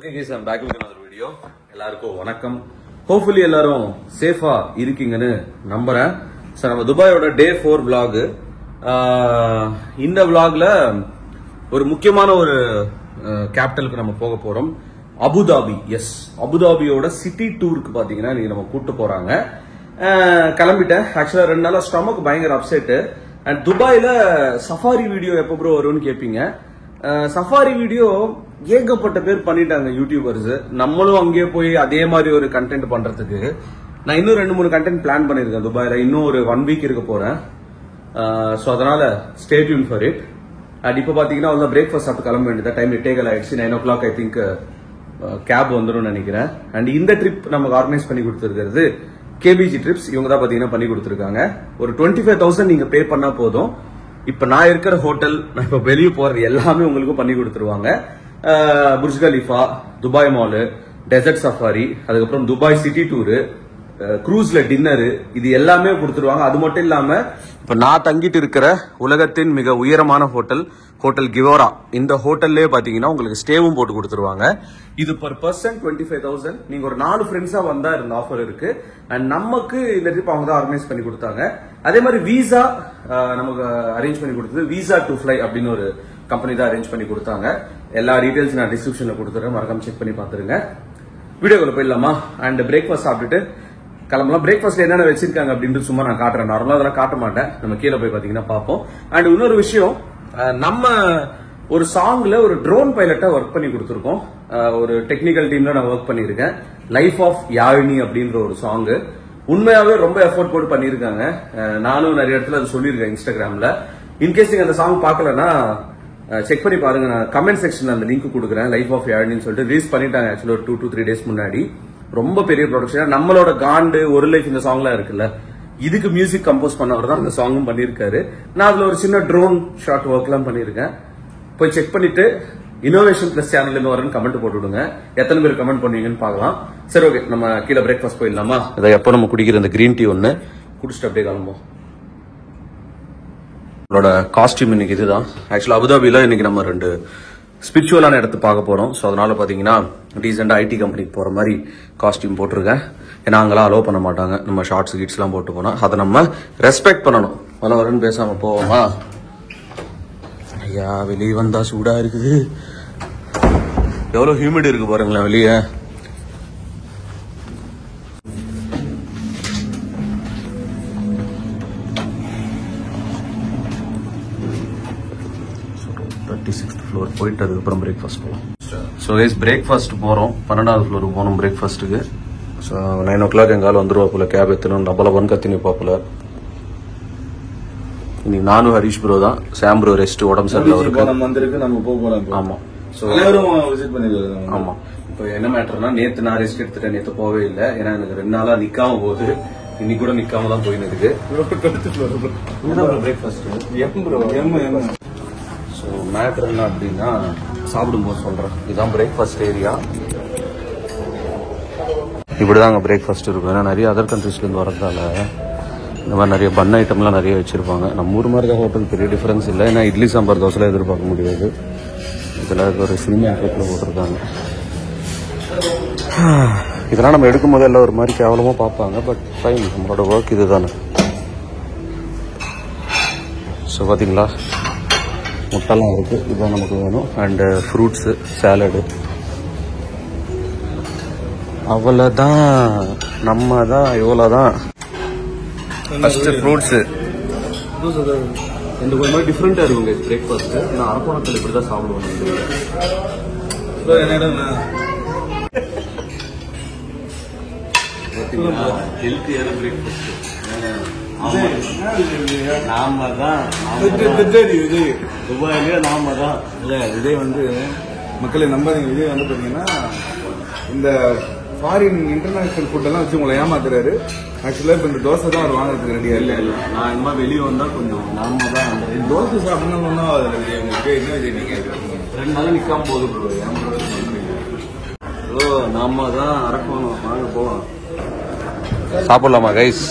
Okay guys, I'm back with another video. எல்லாருக்கும் வணக்கம். Hopefully எல்லாரும் சேஃபா இருக்கீங்கன்னு நம்புறேன். சார் நம்ம துபாயோட டே 4 vlog. இந்த vlogல ஒரு முக்கியமான ஒரு கேபிட்டலுக்கு நம்ம போக போறோம். அபுதாபி. எஸ், அபுதாபியோட சிட்டி டூருக்கு பாத்தீங்கன்னா நீங்க நம்ம கூட்டு போறாங்க. கிளம்பிட்டேன். ஆக்சுவலா 2 நாளா ஸ்டொமக் பயங்கர அப்செட். அண்ட் துபாயில சஃபாரி வீடியோ எப்ப ப்ரோ வரும்னு கேட்பீங்க. சஃபாரி வீடியோ ஏகப்பட்ட பேர் பண்ணிட்டாங்க யூடியூபர்ஸ். நம்மளும் அங்கேயே போய் அதே மாதிரி ஒரு கண்டென்ட் பண்றதுக்கு நான் இன்னும் 2-3 கண்டென்ட் பிளான் பண்ணிருக்கேன் துபாயில. இன்னும் ஒரு 1 வீக் இருக்க போறேன். ஸோ அதனால stay tune for it. And இப்போ பாத்தீங்கன்னா அவ்வளோ பிரேக்ஃபாஸ்ட் சாப்பிட்டு கிளம்ப வேண்டியது டைம் டேக்கல் ஆயிடுச்சு. 9 o'clock ஐ திங்க் கேப் வந்துடும் நினைக்கிறேன். அண்ட் இந்த ட்ரிப் நமக்கு ஆர்கனைஸ் பண்ணி கொடுத்துருக்கிறது கேபிஜி ட்ரிப்ஸ். இவங்க தான் பாத்தீங்கன்னா பண்ணி கொடுத்துருக்காங்க. ஒரு 25,000 நீங்க பே பண்ணா போதும். இப்ப நான் இருக்கிற ஹோட்டல், நான் இப்ப வெளியே போறது எல்லாமே உங்களுக்கும் பண்ணி கொடுத்துருவாங்க. Burj Khalifa, Dubai mall, desert safari, அதுக்கப்புறம் துபாய் சிட்டி டூரு, க்ரூஸ்ல டின்னரு, இது எல்லாமே கொடுத்துருவாங்க. அது மட்டும் இல்லாம இப்ப நான் தங்கிட்டு இருக்கிற உலகத்தின் மிக உயரமான ஹோட்டல், ஹோட்டல் கிவோரா, இந்த ஹோட்டல்லே பாத்தீங்கன்னா உங்களுக்கு ஸ்டேவும் போட்டு கொடுத்துருவாங்க. இது பர் பர்சன் 25,000. நீங்க ஒரு 4 ஃப்ரெண்ட்ஸா வந்தா இந்த ஆஃபர் இருக்கு. அண்ட் நமக்கு இந்த ட்ரிப் அவங்க தான் ஆர்கனைஸ் பண்ணி கொடுத்தாங்க. அதே மாதிரி வீசா நமக்கு அரேஞ்ச் பண்ணி கொடுத்தது வீசா டு ஃபிளை அப்படின்னு ஒரு கம்பெனி தான் அரேஞ்ச் பண்ணி கொடுத்தாங்க. எல்லா டீடைல்ஸ் நான் டிஸ்கிரிப்ஷன்ல கொடுத்துறேன், மறக்காம செக் பண்ணி பாத்துருங்க. வீடியோக்குள்ள போயிடலாமா? அண்ட் பிரேக்ஃபாஸ்ட் சாப்பிட்டுட்டு கிளம்பலாம். பிரேக்ஃபாஸ்ட்ல என்னென்ன வச்சிருக்காங்க அப்படின்றது சும்மா நான் காட்டுறேன். நார்மலா அதெல்லாம் காட்ட மாட்டேன். நம்ம கீழே போய் பாத்தீங்கன்னா பார்ப்போம். அண்ட் இன்னொரு விஷயம், நம்ம ஒரு சாங்ல ஒரு ட்ரோன் பைலட்டா ஒர்க் பண்ணி கொடுத்துருக்கோம். ஒரு டெக்னிக்கல் டீம்ல நான் ஒர்க் பண்ணிருக்கேன். லைஃப் ஆஃப் யாழினி அப்படின்ற ஒரு சாங். உண்மையாவே ரொம்ப எஃபோர்ட் போட்டு பண்ணிருக்காங்க. நானும் நிறைய இடத்துல அதை சொல்லியிருக்கேன் இன்ஸ்டாகிராம்ல. இன்கேஸ் நீங்க அந்த சாங் பாக்கலன்னா செக் பண்ணி பாருங்க. நான் கமெண்ட் செக்ஷன்ல அந்த லிங்க் கொடுக்குறேன். லைஃப் ஆஃப் யாழினின்னு சொல்லிட்டு ரிலீஸ் பண்ணிட்டாங்க ஆக்சுவலி ஒரு 2 to 3 days முன்னாடி. ரொம்ப பெரிய ப்ரொடக்ஷன். நம்மளோட காண்டு ஒரு லைஃப் இந்த சாங்லாம் இருக்குல்ல, இதுக்கு மியூசிக் கம்போஸ் பண்ணவர் தான் இந்த சாங்கும் பண்ணிருக்காரு. நான் அதுல ஒரு சின்ன ட்ரோன் ஷாட் ஒர்க் எல்லாம் பண்ணிருக்கேன். போய் செக் பண்ணிட்டு இன்னோவேஷன் பிளஸ் சேனல்ல இருந்து வரேன்னு கமெண்ட் போட்டு விடுங்க. எத்தனை பேர் கமெண்ட் பண்ணுவீங்கன்னு பார்க்கலாம். சரி, ஓகே, நம்ம கீழே பிரேக்ஃபாஸ்ட் போயிடலாமா? இதை எப்போ நம்ம குடிக்கிற இந்த கிரீன் டீ ஒன்னு குடிச்சிட்டு அப்படியே கிளம்புவோம். நம்மளோட காஸ்டியூம் இன்னைக்கு இதுதான். ஆக்சுவலா அபுதாபியில இன்னைக்கு நம்ம 2 ஸ்பிரிச்சுவலான இடத்து பார்க்க போறோம். ஸோ அதனால பாத்தீங்கன்னா ரீசெண்டா ஐடி கம்பெனிக்கு போற மாதிரி காஸ்டியூம் போட்டிருக்கேன். ஏன்னா அங்கெல்லாம் அலோவ் பண்ண மாட்டாங்க நம்ம ஷார்ட்ஸ் கிட்ஸ் எல்லாம் போட்டு போனா. அதை நம்ம ரெஸ்பெக்ட் பண்ணணும். வரன்னு பேசாம போவோமா? ஐயா, வெளியே வந்தா சூடா இருக்குது. எவ்வளவு ஹியூமிட் இருக்கு பாருங்களேன் வெளியே. ஃப்ளோர் போயிட்டு அதுக்கப்புறம் பிரேக்ஃபாஸ்ட் போகலாம். ஸோ கைஸ், பிரேக்ஃபாஸ்ட் போகிறோம். 12வது ஃப்ளோருக்கு போகணும் பிரேக்ஃபாஸ்ட்டுக்கு. ஸோ 9 o'clock எங்காலும் வந்துருவா போல. கேப் எத்தணும் டபுள் கத்தி நிற்பாப்புல. இன்னைக்கு நானும் ஹரிஷ் ப்ரோ தான். சாம் ப்ரோ ரெஸ்ட், உடம்பு சரியில்லை இருக்கு. நம்ம போகலாம். ஆமா, ஸோ விசிட் பண்ணிருக்கோம். ஆமா, இப்போ என்ன மேட்டர்னா, நேற்று நான் ரெஸ்ட் எடுத்துட்டேன். நேற்று போவே இல்லை. ஏன்னா எனக்கு 2 நாளா நிக்காம போகுது. இன்னைக்கு கூட நிக்காம தான் போயின்னு இருக்கு. பிரேக்ஃபாஸ்ட் ஸோ மேட்ரு என்ன அப்படின்னா, சாப்பிடும்போது சொல்கிறேன். இதுதான் பிரேக்ஃபாஸ்ட் ஏரியா. இப்படிதான் அங்கே பிரேக்ஃபாஸ்ட் இருக்கும். ஏன்னா நிறைய அதர் கண்ட்ரீஸ்லேருந்து வரதால இந்த மாதிரி நிறைய பன் ஐட்டம்லாம் நிறைய வச்சிருப்பாங்க. நம்ம ஊர் மாதிரி தான் ஹோட்டல், பெரிய டிஃபரன்ஸ் இல்லை. ஏன்னா இட்லி சாம்பார் தோசைலாம் எதிர்பார்க்க முடியாது. இதில் ஒரு சினிமா ஹோட்டலில் போட்டிருக்காங்க. இதெல்லாம் நம்ம எடுக்கும் போது எல்லாம் ஒரு மாதிரி கேவலமாக பார்ப்பாங்க. பட் ஃபைன், நம்மளோட ஒர்க் இது தானே. ஸோ பார்த்தீங்களா, முட்டைலாம் இருக்குது. இதுதான் நமக்கு வேணும். அண்டு ஃப்ரூட்ஸு, சாலடு, அவ்வளோதான். நம்ம தான் இவ்வளோதான். First fruits. எனக்கு ஒரு மாதிரி டிஃப்ரெண்ட்டாக இருக்குங்க பிரேக்ஃபாஸ்ட்டு. நான் அரக்கோணத்தில் இப்படி தான் சாப்பிடுவேன். ஹெல்த்தியான பிரேக்ஃபாஸ்ட்டு. நாம தான் துபாயிலே நாம தான். இல்லை, இதே வந்து மக்களை நம்பாதீங்க. இதே வந்து பார்த்தீங்கன்னா இந்த ஃபாரின் இன்டர்நேஷனல் ஃபுட்டெல்லாம் வச்சு உங்களை ஏமாத்துறாரு. ஆக்சுவலாக இப்போ இந்த தோசை தான் அவர் வாங்குறதுக்கு ரெடியாக இல்லை. இல்லை, நான் இந்த மாதிரி வெளியே வந்தால் கொஞ்சம் நாம தான் அந்த தோசை சாப்பிடணும் ஒன்றும் அதில் உங்களுக்கு என்ன விஜய் நீங்கள் 2 நாள் நிற்காம போகுது ப்ரோ. ஓ, நாம தான் அரக்கணும். வாங்க போவோம், சாப்பிடலாமா கைஸ்?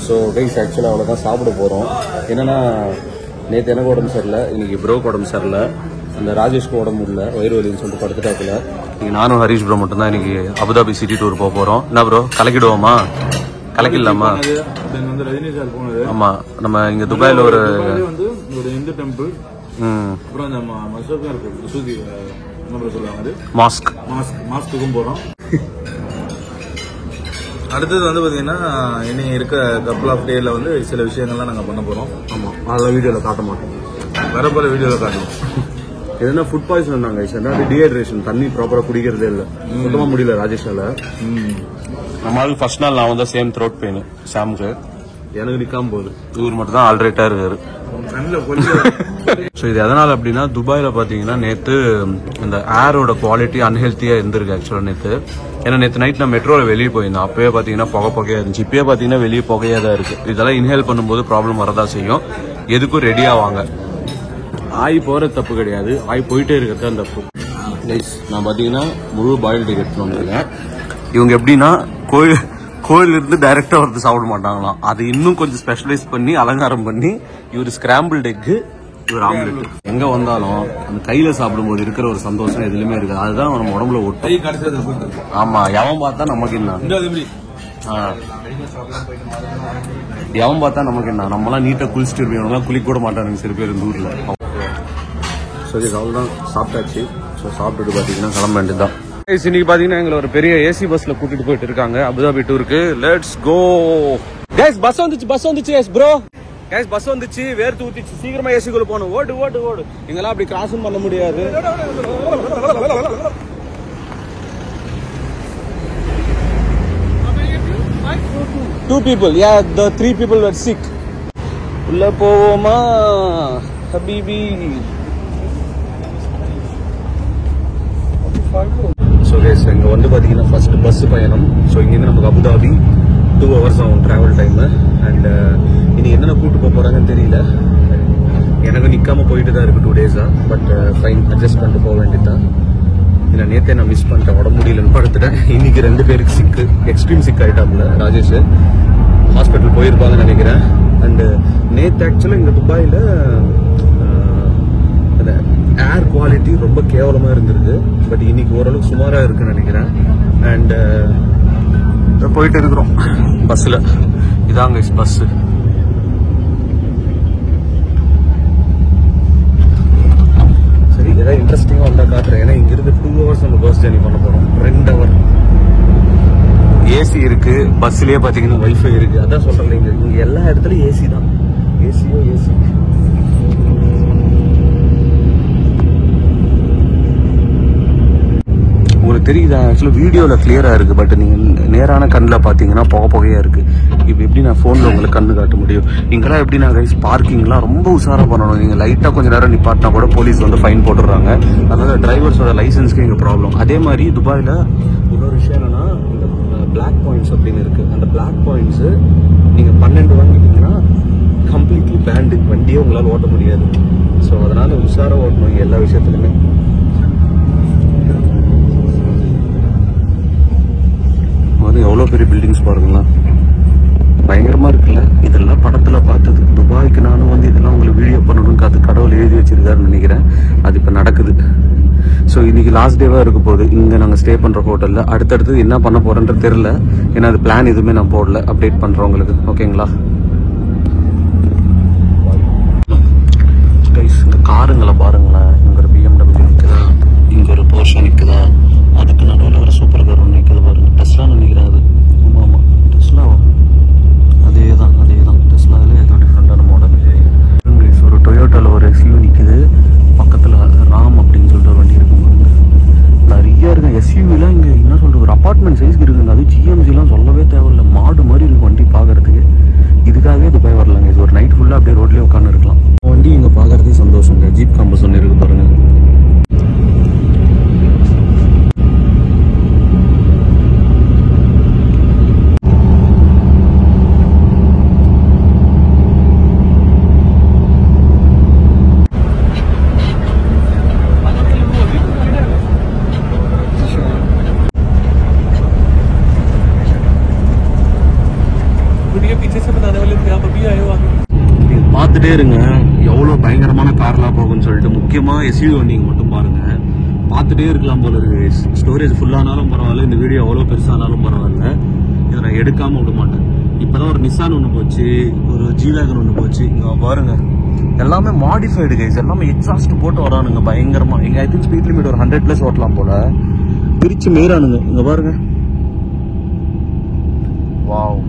ஸோ கைஸ், ஆக்சுவலாக அவ்வளோதான் சாப்பிட போகிறோம். என்னன்னா, நேற்று எனக்கு உடம்பு சரியில்லை, இன்னைக்கு ப்ரோக்கு உடம்பு சரியில்லை. இந்த ராஜேஷ்க்கு உடம்பு முடியல, வயிறு வலின்னு சொல்லிட்டு படுத்துட்டாப்புல. இன்னைக்கு நானும் ஹரிஷ் ப்ரோ மட்டும் தான் இன்னைக்கு அபுதாபி சிட்டி டூர் போக போறோம். என்ன ப்ரோ கலக்கிடுவோமா? கலக்கிடலாமா? ரஜினி சார் போனது. ஆமா, நம்ம இங்க துபாயில ஒரு இந்து டெம்பிள், அப்புறம் அந்த மசூதியும் இருக்கு. மசூதி என்ன சொல்லுவாங்க, மாஸ்க்குக்கும் போறோம். அடுத்தது வந்து பாத்தீங்கன்னா இனி இருக்க கப்பல் ஆஃப் டேல வந்து சில விஷயங்கள்லாம் நாங்க பண்ண போறோம். ஆமா, அதெல்லாம் வீடியோல காட்ட மாட்டோம், வர போல வீடியோல காட்டுவோம். எதுனா ஃபுட் பாய்சன் இருந்தாங்க, டீஹைட்ரேஷன், தண்ணி ப்ராப்பரா குடிக்கிறதே இல்லை, சுத்தமா முடியல ராஜேஷால. நம்மளுக்கு ஃபர்ஸ்ட் நாள் நான் வந்து சேம் த்ரோட் பெயின் சாமுக்கு, எனக்கு நிக்காம போகுது. இவர் மட்டும் தான் ஆல்ரெட்டா இருக்காரு. ஸோ இது எதனால அப்படின்னா, துபாயில பாத்தீங்கன்னா நேத்து இந்த ஏரோட குவாலிட்டி அன்ஹெல்த்தியா இருந்திருக்கு ஆக்சுவலா நேத்து. ஏன்னா நேற்று நைட் நான் மெட்ரோல வெளியே போயிருந்தேன், அப்பவே பாத்தீங்கன்னா புகையா இருந்துச்சு. இப்பயே பாத்தீங்கன்னா வெளியே புகையா தான் இருக்கு. இதெல்லாம் இன்ஹேல் பண்ணும்போது ப்ராப்ளம் வரதா செய்யும். எதுக்கும் ரெடியா வாங்க. ஆய் போறது தப்பு கிடையாது, ஆய் போயிட்டே இருக்கிறது தான் தப்பு. நான் பாத்தீங்கன்னா முழு பாயில் டிக் எடுத்துட்டு வந்திருக்கேன். இவங்க எப்படின்னா கோயில் இருந்து டைரக்டா வந்து சாப்பிட மாட்டாங்களாம். அது இன்னும் கொஞ்சம் ஸ்பெஷலைஸ் பண்ணி அலங்காரம் பண்ணி இவர் ஸ்கிராம்பிள் எக், இவர் ஆம்லெட். எங்க வந்தாலும் அந்த கையில சாப்பிடும்போது இருக்கிற ஒரு சந்தோஷம் எதுலயுமே இருக்கு. அதுதான் நம்ம உடம்புல ஒட்டும். ஆமா, எவன் பார்த்தா நமக்கு என்ன, எவன் பார்த்தா நமக்கு என்ன, நம்மளாம் நீட்டா குளிச்சுட்டு இருப்போம், குளிக்க கூட மாட்டானுங்க சில பேர் இந்த ஊர்ல. சரி, அவ்வளவுதான், சாப்பிட்டாச்சு. ஸோ சாப்பிட்டுட்டு பாத்தீங்கன்னா கிளம்ப வேண்டியதுதான். இன்னைக்கு பாத்தீங்கன்னா எங்களை ஒரு பெரிய ஏசி பஸ்ல கூட்டிட்டு போயிட்டு இருக்காங்க அபுதாபி டூருக்கு. Let's go guys. பஸ் வந்துச்சு எஸ் ப்ரோ. கைஸ் பஸ் வந்துச்சு, வேர்த்து ஊத்திச்சு, சீக்கிரமா ஏசிக்குள்ள போகணும். ஓடு இங்கெல்லாம் அப்படி கிராஸும் பண்ண முடியாது. Two people, yeah, the 3 people were sick. உள்ள போவோமா ஹபீபி? ஸோ கேஸ் இங்கே வந்து பார்த்தீங்கன்னா ஃபர்ஸ்ட் பஸ் பயணம். ஸோ இங்கேருந்து நமக்கு அபுதாபி 2 hours ஆகும் ட்ராவல் டைமு. அண்ட் இன்னைக்கு என்னென்ன கூப்பிட்டு போக போகிறாங்கன்னு தெரியல. எனக்கு நிற்காம போயிட்டு தான் இருக்கு 2 days-ஆ. பட் ஃபைன், அட்ஜஸ்ட் பண்ணிட்டு போக வேண்டியதுதான். இல்லை, நேற்றே நான் மிஸ் பண்ணிட்டேன், உடம்பு முடியலன்னு படுத்துட்டேன். இன்னைக்கு 2 பேருக்கு சிக்கு, எக்ஸ்ட்ரீம் சிக் ஆகிட்டாப்புல. ராஜேஷ் ஹாஸ்பிட்டல் போயிருப்பாங்கன்னு நினைக்கிறேன். அண்டு நேற்று ஆக்சுவலாக இங்கே துபாயில் ஏர் குவாலிட்டி ரொம்ப கேவலமா இருந்திருக்கு. பட் இன்னைக்கு ஓரளவுக்கு சுமாரா இருக்குன்னு நினைக்கிறேன். அண்ட் போயிட்டு இருக்கிறோம் பஸ்ல. இதாங்க பஸ். சரி, ஏதாவது இன்ட்ரெஸ்டிங்கா வந்தா காட்டுறேன். ஏன்னா இங்கிருந்து 2 hours நம்ம பஸ் ஜர்னி பண்ண போறோம். 2 hour ஏசி இருக்கு பஸ்லயே. பாத்தீங்கன்னா வைஃபை இருக்கு. அதான் சொல்றேன், இங்க எல்லா இடத்துலயும் ஏசி தான். ஏசி உங்களுக்கு தெரியுதா? ஆக்சுவலாக வீடியோவில் கிளியராக இருக்குது, பட் நீங்கள் நேரான கண்ணில் பார்த்தீங்கன்னா புகையாக இருக்குது. இப்போ எப்படி நான் ஃபோனில் உங்களுக்கு கண்ணு காட்ட முடியும்? இங்கெல்லாம் எப்படி நான் கைஸ் பார்க்கிங்லாம் ரொம்ப உஷாராக பண்ணணும். நீங்கள் லைட்டாக கொஞ்சம் நேரம் நிப்பாட்டினா கூட போலீஸ் வந்து ஃபைன் போட்டுடுறாங்க. அதனால டிரைவர்ஸோட லைசன்ஸ்க்கு இங்கே ப்ராப்ளம். அதே மாதிரி துபாயில் இன்னொரு விஷயம் என்னன்னா, இந்த பிளாக் பாயிண்ட்ஸ் அப்படின்னு இருக்குது. அந்த பிளாக் பாயிண்ட்ஸு நீங்கள் 12 வாங்கிட்டீங்கன்னா கம்ப்ளீட்லி பேண்டு, வண்டியே உங்களால் ஓட்ட முடியாது. ஸோ அதனால் உஷாராக ஓட்டணும் எல்லா விஷயத்துலையுமே. எவ்வளோ பெரிய பில்டிங்ஸ் பாருங்களா, பயங்கரமா இருக்குல்ல. இதெல்லாம் படத்துல பார்த்தது. துபாய்க்கு நானும் வந்து இதெல்லாம் உங்களுக்கு வீடியோ பண்ணணும்னு அது கடவுள் எழுதி வச்சிருக்காருன்னு நினைக்கிறேன். அது இப்போ நடக்குது. ஸோ இன்னைக்கு லாஸ்ட் டேவா இருக்க போகுது இங்கே நாங்கள் ஸ்டே பண்ற ஹோட்டல்ல. அடுத்தடுத்து என்ன பண்ண போறேன்றது தெரியல. ஏன்னா அது பிளான் எதுவுமே நான் போடல. அப்டேட் பண்றேன் உங்களுக்கு, ஓகேங்களா? இந்த காருங்களை பாருங்களேன். இங்க ஒரு BMW நிற்குதா, இங்க ஒரு போர்ஷா நிற்குதா, அதுக்கு நடுவில் ஒரு சூப்பர் கார் ஒன்று நிற்குது பாருங்க. டெஸ்லா நினைக்கிறேன் அது. ஆமாம், டெஸ்லாவா? அதே தான் டெஸ்லாவில் ஏதோ டிஃப்ரெண்டான மாடல். ஒரு டொயோட்டாவில் ஒரு SUV நிற்குது. பக்கத்தில் ராம் அப்படின்னு சொல்லிட்டு ஒரு வண்டி இருக்குங்க. நிறைய இருக்கு SUVலாம். இங்கே என்ன சொல்றது, ஒரு அப்பார்ட்மெண்ட் சைஸ்க்கு இருக்குங்க. அது GMCலாம் சொல்லவே தேவையில்லை. மாடு மாதிரி இருக்கு வண்டி பார்க்கறதுக்கு. இதுக்காகவே துபாய் வரலாங்க. இது ஒரு நைட் ஃபுல்லாக அப்படியே ரோட்லேயே உட்காந்து இருக்கலாம். வண்டி இங்கே பார்க்கறதே சந்தோஷங்க. ஜீப் காம்பஸ் ஒன்று இருக்கு பாருங்க. பார்த்துட்டே இருங்க எவ்வளோ பயங்கரமான கார்லாம் போகும்னு சொல்லிட்டு. முக்கியமாக எஸ்யூவி வண்டிங்க மட்டும் பாருங்க, பார்த்துட்டே இருக்கலாம் போல இருக்கு. ஸ்டோரேஜ் ஃபுல்லானாலும் பரவாயில்ல, இந்த வீடியோ எவ்வளோ பெருசானாலும் பரவாயில்ல, இதை நான் எடுக்காமல் விட மாட்டேன். இப்போதான் ஒரு நிசான் ஒன்று போச்சு, ஒரு ஜி-வேகன் ஒன்று போச்சு. இங்கே பாருங்க எல்லாமே மாடிஃபைடு கைஸ், எல்லாமே எக்ஸாஸ்ட் போட்டு வரானுங்க பயங்கரமா. இங்க ஐ திங்க் ஸ்பீட் லிமிட் ஒரு 100+ ஓட்டலாம் போல, பிரிச்சு மீறானுங்க. இங்க பாருங்க, வாவ்.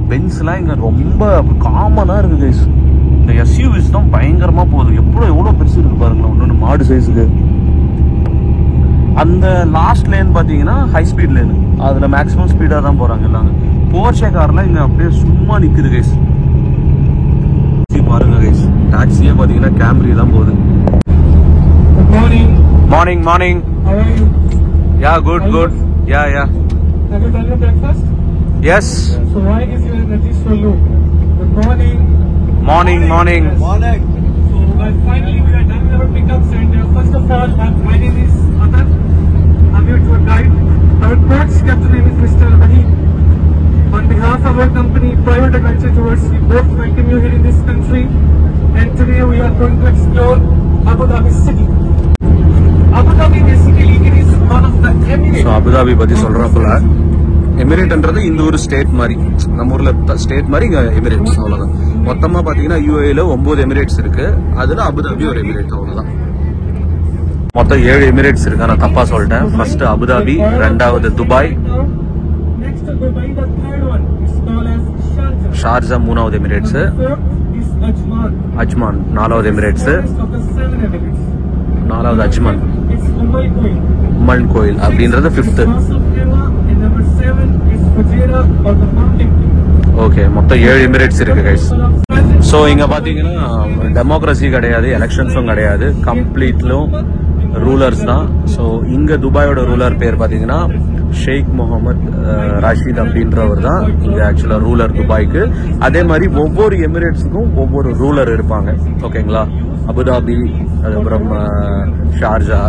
பென்ஸ்லாம் இங்க ரொம்ப காமனா இருக்கு கைஸ். இந்த எஸ்யூவிஸ் தான் பயங்கரமா போகுது. எவ்வளவு பெருசு இருக்கு பாருங்களேன், ஒன்னொன்னு மாடு சைஸுக்கு. அந்த லாஸ்ட் லேன் பாத்தீங்கன்னா ஹை ஸ்பீட் லேன், அதுல மேக்ஸிமம் ஸ்பீடா தான் போறாங்க எல்லாமே. போர்ஷே கார்லாம் இங்க அப்படியே சும்மா நிக்குது கைஸ். பாருங்க கைஸ், டாக்ஸியே பாத்தீங்கன்னா கேம்ரி தான் போகுது. Morning morning. Yeah good good. Yeah yeah. Have you done your breakfast? Yes. So why is your energy so low? Good morning. Morning morning. Morning. So finally we are done with our pickups, and first of all, my name is Atar. I'm your tour guide. Our coach captain name is Mr. Rahim. On behalf of our company, Private Adventure Tours, we both welcome you here in this country. And today we are going to explore Abu Dhabi city. Abu Dhabi basically it is one of the Emirates. So Abu Dhabi பத்தி சொல்றப்பல எமிரேட்ன்றது இந்த ஒரு state மாதிரி, நம்ம ஊர்ல state மாதிரி இங்க Emirates, அவ்வளவுதான். மொத்தமா பாத்தீங்கன்னா UAE-ல 9 எமிரேட்ஸ் இருக்கு, அதுல அபுதாபி ஒரு எமிரேட், அவ்வளவுதான். மொத்தம் 7 எமிரேட்ஸ் இருக்கு, நான் தப்பா சொல்லிட்டேன். ஃபர்ஸ்ட் அபுதாபி, ரெண்டாவது Dubai, Next to Dubai, the third one is called as Sharjah. Sharjah மூணாவது Emirates, The fourth is Ajman. Ajman நாலாவது Emirates, Fourth of the 7 Emirates. நாலாவது அஜ்மான். It's Ummul Quwain. உம்மன் கோயில் அப்படின்றது 5th. House of Hema, and number 7 is Fujairah or the Mountain King. Okay, மொத்தம் 7 Emirates இருக்கு guys. So இங்க பாத்தீங்கன்னா டெமோக்ரஸி கிடையாது, எலெக்ஷன்ஸும் கிடையாது, கம்ப்ளீட்லும் ரூலர்ஸ் தான். ஸோ இங்க துபாயோட ரூலர் பேர் பாத்தீங்கன்னா ஷேக் முகமது ராஷித் அப்படின்றவர் தான் இங்க ஆக்சுவலா ரூலர் துபாய்க்கு. அதே மாதிரி ஒவ்வொரு எமிரேட்ஸுக்கும் ஒவ்வொரு ரூலர் இருப்பாங்க, ஓகேங்களா. அபுதாபி, அதுக்கப்புறம் ஷார்ஜா,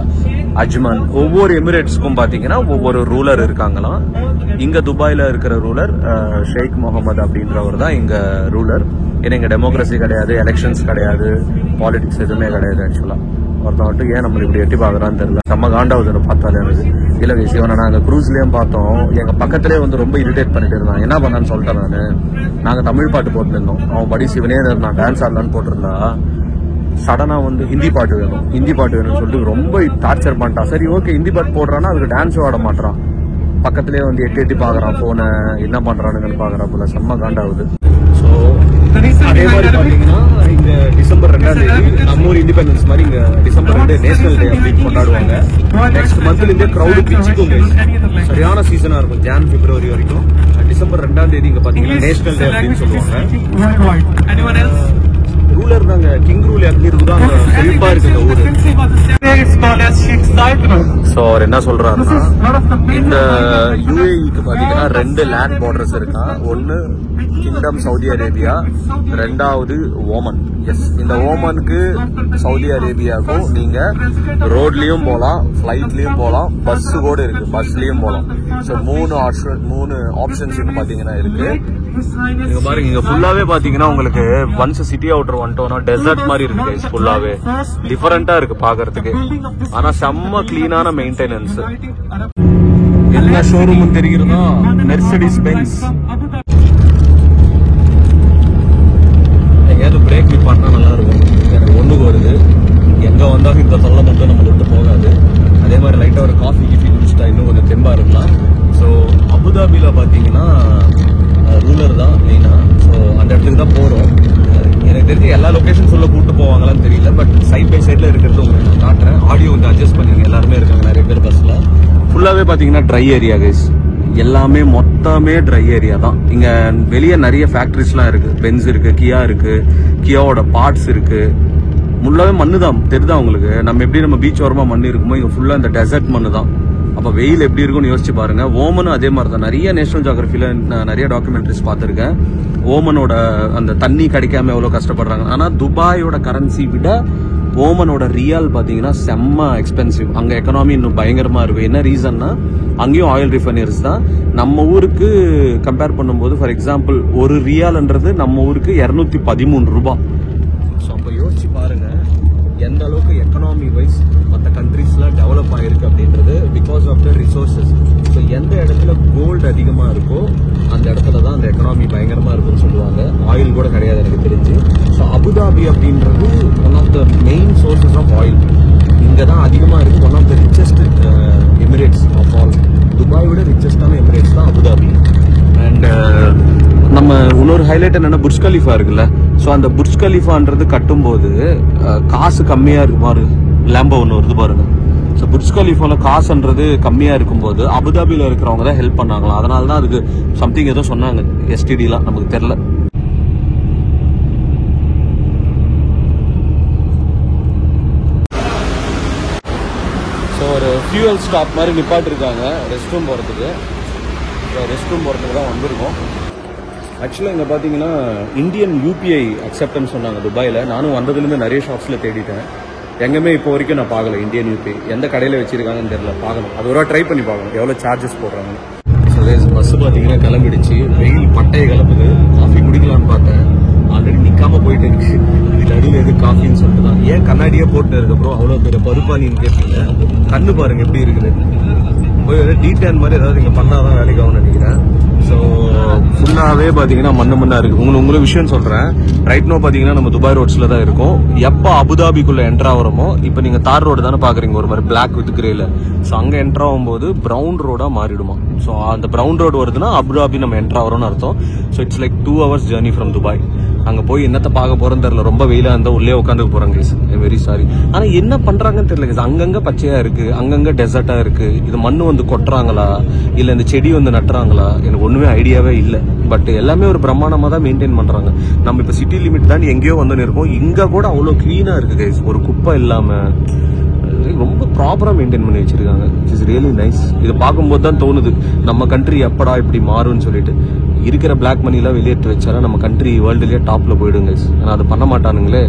அஜ்மான், ஒவ்வொரு எமிரேட்ஸ்க்கும் பாத்தீங்கன்னா ஒவ்வொரு ரூலர் இருக்காங்களாம். இங்க துபாயில இருக்கிற ரூலர் ஷேக் முகமது அப்படின்றவர் தான் இங்க ரூலர். ஏன்னா இங்க டெமோக்ரஸி கிடையாது, எலெக்ஷன்ஸ் கிடையாது, பாலிடிக்ஸ் எதுவுமே கிடையாது. ஆக்சுவலா ஒருத்தன் மட்டும் ஏன் நம்ம இப்படி எட்டி பாக்குறான்னு தெரியல, செம்ம காண்டாவது பார்த்தாலே எனக்கு. இல்ல விஷயம், நாங்க க்ரூஸ்லயும் பார்த்தோம், எங்க பக்கத்திலே வந்து ரொம்ப இரிட்டேட் பண்ணிட்டு இருந்தான். என்ன பண்ணான்னு சொல்லிட்டேன் நாங்க தமிழ் பாட்டு போட்டுருந்தோம், அவன் படி சிவனே இருந்தான், டான்ஸ் ஆடலான்னு போட்டிருந்தா, சடனா வந்து ஹிந்தி பாட்டு வேணும்னு சொல்லிட்டு ரொம்ப டார்ச்சர் பண்ணிட்டான். சரி ஓகே, ஹிந்தி பாட்டு போடுறான்னா அதுக்கு டான்ஸும் ஆட மாட்டான், பக்கத்திலே வந்து எட்டி பாக்குறான், போன என்ன பண்றானுங்கன்னு பாக்குறான் போல, செம்ம காண்டாகுது. ஸோ அதே மாதிரி பாத்தீங்கன்னா இங்க டிசம்பர் 2ஆம் தேதி நம்ம ஊர் இண்டிபெண்டன்ஸ் மாதிரி இங்க டிசம்பர் 2 நேஷனல் டே அப்படின்னு கொண்டாடுவாங்க. நெக்ஸ்ட் மந்த்ல இருந்தே கிரௌடு பிச்சுக்கும், சரியான சீசனா இருக்கும், ஜான் பிப்ரவரி வரைக்கும். டிசம்பர் 2ஆம் தேதி இங்க பாத்தீங்கன்னா நேஷனல் டே அப்படின்னு சொல்லுவாங்க. ரூலர் தாங்க, கிங் ரூல் அக்னிருக்கு தான் செழிப்பா இருக்கு இந்த ஊரு. சோ அவர் என்ன சொல்றாருன்னா, இந்த UAE-க்கு பாத்தீங்கன்னா 2 லேண்ட் பார்டர்ஸ் இருக்கா. ஒன்னு கிங்டம் சவுதி அரேபியா, ரெண்டாவது ஓமன். எஸ், இந்த ஓமனுக்கு சவுதி அரேபியாவுக்கும் நீங்க ரோட்லயும் போலாம், பிளைட்லயும் போலாம், பஸ் கூட இருக்கு, பஸ்லயும் போலாம். சோ 3 ஆப்ஷன்ஸ் பாத்தீங்கன்னா இருக்கு. இங்க பாருங்க, இங்க ஃபுல்லாவே பாத்தீங்கன்னா உங்களுக்கு ஒன்ஸ் சிட்டி அவுட்டர் வந்துட்டோம்னா டெசர்ட் மாதிரி இருக்கு, ஃபுல்லாவே டிஃபரெண்டா இருக்கு பாக்குறதுக்கு. ஆனா செம்ம கிளீனான மெயின்டெனன்ஸ். எல்லா ஷோரூமும் தெரிகிறதா மெர்சிடிஸ் பென்ஸ். எங்கேயாவது பிரேக் பண்ணா நல்லா இருக்கும், எனக்கு ஒண்ணுக்கு வருது. எங்க வந்தாலும் இந்த தொல்லை மட்டும் நம்ம விட்டு போகாது. அதே மாதிரி லைட்டா ஒரு காஃபி குடிச்சிட்டா இன்னும் கொஞ்சம் தெம்பா இருக்கலாம். ஸோ அபுதாபியில பாத்தீங்கன்னா ரூலர் தான் மெயினா. ஸோ அந்த இடத்துக்கு தான் போறோம். எனக்கு தெரிஞ்சு எல்லா லொகேஷன் சொல்ல கூட்டு போவாங்களான்னு தெரியல, பட் சைட் பை சைட்ல இருக்கிறது உங்களுக்கு நான் காட்டுறேன். ஆடியோ வந்து அட்ஜஸ்ட் பண்ணிங்க, எல்லாருமே இருக்காங்க நிறைய பேர் பஸ்ல. ஃபுல்லாவே பாத்தீங்கன்னா ட்ரை ஏரியா கைஸ், எல்லாமே மொத்தமே ட்ரை ஏரியா தான். இங்க வெளியே நிறைய ஃபேக்டரிஸ்லாம் இருக்கு, பென்ஸ் இருக்கு, கியா இருக்கு, கியாவோட பார்ட்ஸ் இருக்கு. ஃபுல்லாவே மண்ணு தான், தெரியுதா உங்களுக்கு. நம்ம பீச் ஓரமா மண்ணு இருக்குமோ, இங்க ஃபுல்லா இந்த டெசர்ட் மண்ணு தான். அப்ப வெயில் எப்படி இருக்கும்னு யோசிச்சு பாருங்க. ஓமனும் அதே மாதிரி தான். நிறைய நேஷனல் ஜியோகிராஃபில நிறைய டாக்குமெண்ட்ரிஸ் பார்த்திருக்கேன். ஓமனோட அந்த தண்ணி கிடைக்காம எவ்வளவு கஷ்டப்படுறாங்க. ஆனா துபாயோட கரன்சி விட ஓமனோட ரியால் பாத்தீங்கன்னா செம்ம எக்ஸ்பென்சிவ். அங்க எக்கனாமி இன்னும் பயங்கரமா இருக்கும். என்ன ரீசன்னா அங்கேயும் ஆயில் ரிஃபைனரிஸ் தான். நம்ம ஊருக்கு கம்பேர் பண்ணும்போது ஃபார் எக்ஸாம்பிள் ஒரு ரியால்ன்றது நம்ம ஊருக்கு 213 ரூபாய். ஸோ அப்போ யோசிச்சு பாருங்க எந்த அளவுக்கு எக்கனாமி வைஸ் மற்ற கண்ட்ரீஸ்லாம் டெவலப் ஆகிருக்கு அப்படின்றது because of the resources. So எந்த இடத்துல கோல்டு அதிகமாக இருக்கோ அந்த இடத்துல தான் அந்த எக்கனாமி பயங்கரமாக இருக்குன்னு சொல்லுவாங்க. ஆயில் கூட கிடையாது எனக்கு தெரிஞ்சு. ஸோ அபுதாபி அப்படின்றது one of the main sources of oil. இங்கே தான் அதிகமாக இருக்குது. One of the richest emirates of all. Dubai விட ரிச்சஸ்டான எமிரேட்ஸ் தான் அபுதாபி. அண்ட் நம்ம இன்னொரு ஹைலைட் என்னன்னா புர்ஜ் கலீஃபா இருக்குல்ல. ஸோ அந்த புர்ஜ் கலீஃபான்றது கட்டும்போது காசு கம்மியா இருக்கு பாரு. லேம்போ ஒன்று வருது பாருங்க. ஸோ புர்ஜ் கலீஃபால காசுன்றது கம்மியா இருக்கும்போது அபுதாபியில இருக்கிறவங்க தான் ஹெல்ப் பண்ணாங்களாம். அதனால தான் அதுக்கு சம்திங் ஏதோ சொன்னாங்க. எஸ்டிடிலாம் நமக்கு தெரியல. ஸோ ஒரு ஃபியூவல் ஸ்டாப் மாதிரி நிப்பாட்டிருக்காங்க ரெஸ்ட் ரூம் போகிறதுக்கு. ரெஸ்ட் ரூம் போகிறதுக்கு தான் வந்திருக்கோம். ஆக்சுவலாக இங்கே பார்த்தீங்கன்னா இந்தியன் யூபிஐ அக்செப்டன்ஸ் சொன்னாங்க துபாயில். நானும் வந்ததுலேருந்து நிறைய ஷாப்ஸில் தேடிட்டேன். எங்கேயுமே இப்போ வரைக்கும் நான் பார்க்கல இந்தியன் யூபிஐ. எந்த கடையில் வச்சிருக்காங்கன்னு தெரியல. பார்க்கணும். அது ஒரு ட்ரை பண்ணி பார்க்கணும் எவ்வளோ சார்ஜஸ் போடுறாங்க. பஸ்ஸு பார்த்தீங்கன்னா கிளம்பிடுச்சு. வெயில் பட்டையை கிளம்புது. காஃபி குடிக்கலான்னு பார்த்தேன். ஆல்ரெடி நிற்காம போயிட்டு இருக்கு. இது நடுவில் எது காஃபின்னு சொல்லிட்டு தான். ஏன் கண்ணாடியே போட்டு இருக்கப்புறம் அவ்வளோ பெரிய பருப்பானின்னு கேட்பீங்க. கண்ணு பாருங்க எப்படி இருக்குது. போய் டீட்டெயில் மாதிரி ஏதாவது இங்கே பண்ணாதான் வேலைக்கு ஆகும்னு நினைக்கிறேன். ஸோ ஃபுல்லாகவே பார்த்தீங்கன்னா மண்ணா இருக்குது. உங்களுக்கு விஷயம் சொல்கிறேன். ரைட் நோ பார்த்தீங்கன்னா நம்ம துபாய் ரோட்ஸில் தான் இருக்கும். எப்போ அபுதாபிக்குள்ளே என்ட்ரு ஆகிறோமோ இப்போ நீங்கள் தார் ரோடு தானே பார்க்குறீங்க ஒரு மாதிரி பிளாக் வித் கிரேல. ஸோ அங்கே என்ட்ரு ஆகும்போது ப்ரௌன் ரோடாக மாறிடுமா. ஸோ அந்த ப்ரௌன் ரோடு வருதுன்னா அபுதாபி நம்ம என்ட்ரு ஆகிறோம்னு அர்த்தம். So it's like 2 hours journey from Dubai. அங்கே போய் என்னத்தை பார்க்க போகிறோன்னு தெரியல. ரொம்ப வெயிலாக இருந்தால் உள்ளே உட்காந்துக்க போகிறாங்க கைஸ். Very sorry. ஆனால் என்ன பண்ணுறாங்கன்னு தெரியல கைஸ். அங்கங்கே பச்சையாக இருக்குது, அங்கங்கே டெசர்ட்டாக இருக்குது. இது மண் வந்து கொட்டுறாங்களா இல்லை இந்த செடி வந்து நட்டுறாங்களா எனக்கு ஒன்றுமே ஐடியாவே இல்லை. பட் எல்லாமே ஒரு பிரம்மாண்டமாக தான் மெயின்டைன் பண்ணுறாங்க. நம்ம இப்போ சிட்டி லிமிட் தான் எங்கேயோ வந்து இருக்கோம். இங்கே கூட அவ்வளோ க்ளீனாக இருக்குது கைஸ். ஒரு குப்பை இல்லாமல் ரொம்ப ப்ராப்பராக மெயின்டைன் பண்ணி வச்சிருக்காங்க. It's really nice. இது பார்க்கும்போது தான் தோணுது நம்ம கண்ட்ரி எப்படா இப்படி மாறும்னு சொல்லிட்டு. இருக்கிற பிளாக் மணிலாம் வெளியேற்று வச்சாலும் நம்ம கண்ட்ரி வேர்ல்டுலேயே டாப்பில் போயிடுங்க. ஆனால் அது பண்ண மாட்டானுங்களே,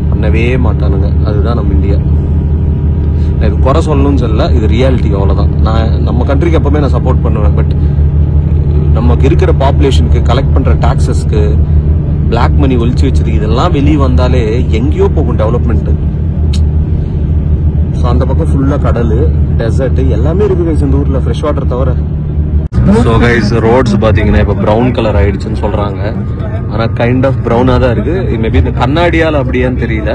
பண்ணவே மாட்டானுங்க. அதுதான் நம்ம இந்தியா. இது குறை சொல்லணும்னு சொல்லல, இது ரியாலிட்டி. அவ்வளோதான். நான் நம்ம கண்ட்ரிக்கு எப்பவுமே நான் சப்போர்ட் பண்ணுவேன். பட் நமக்கு இருக்கிற பாப்புலேஷனுக்கு கலெக்ட் பண்ணுற டாக்ஸஸ்க்கு பிளாக் மணி ஒழிச்சு வச்சது இதெல்லாம் வெளியே வந்தாலே எங்கேயோ போகும் டெவலப்மெண்ட்டு. ஸோ அந்த பக்கம் ஃபுல்லாக கடல், டெசர்ட் எல்லாமே இருக்குது கைஸ் இந்த ஊரில், ஃப்ரெஷ் வாட்டர் தவிர. ஸோ கைஸ் ரோட்ஸ் பார்த்தீங்கன்னா இப்போ ப்ரௌன் கலர் ஆயிடுச்சுன்னு சொல்கிறாங்க. ஆனால் கைண்ட் ஆஃப் ப்ரௌனாக தான் இருக்குது. மேபி இந்த கண்ணாடியால் அப்படியான்னு தெரியல.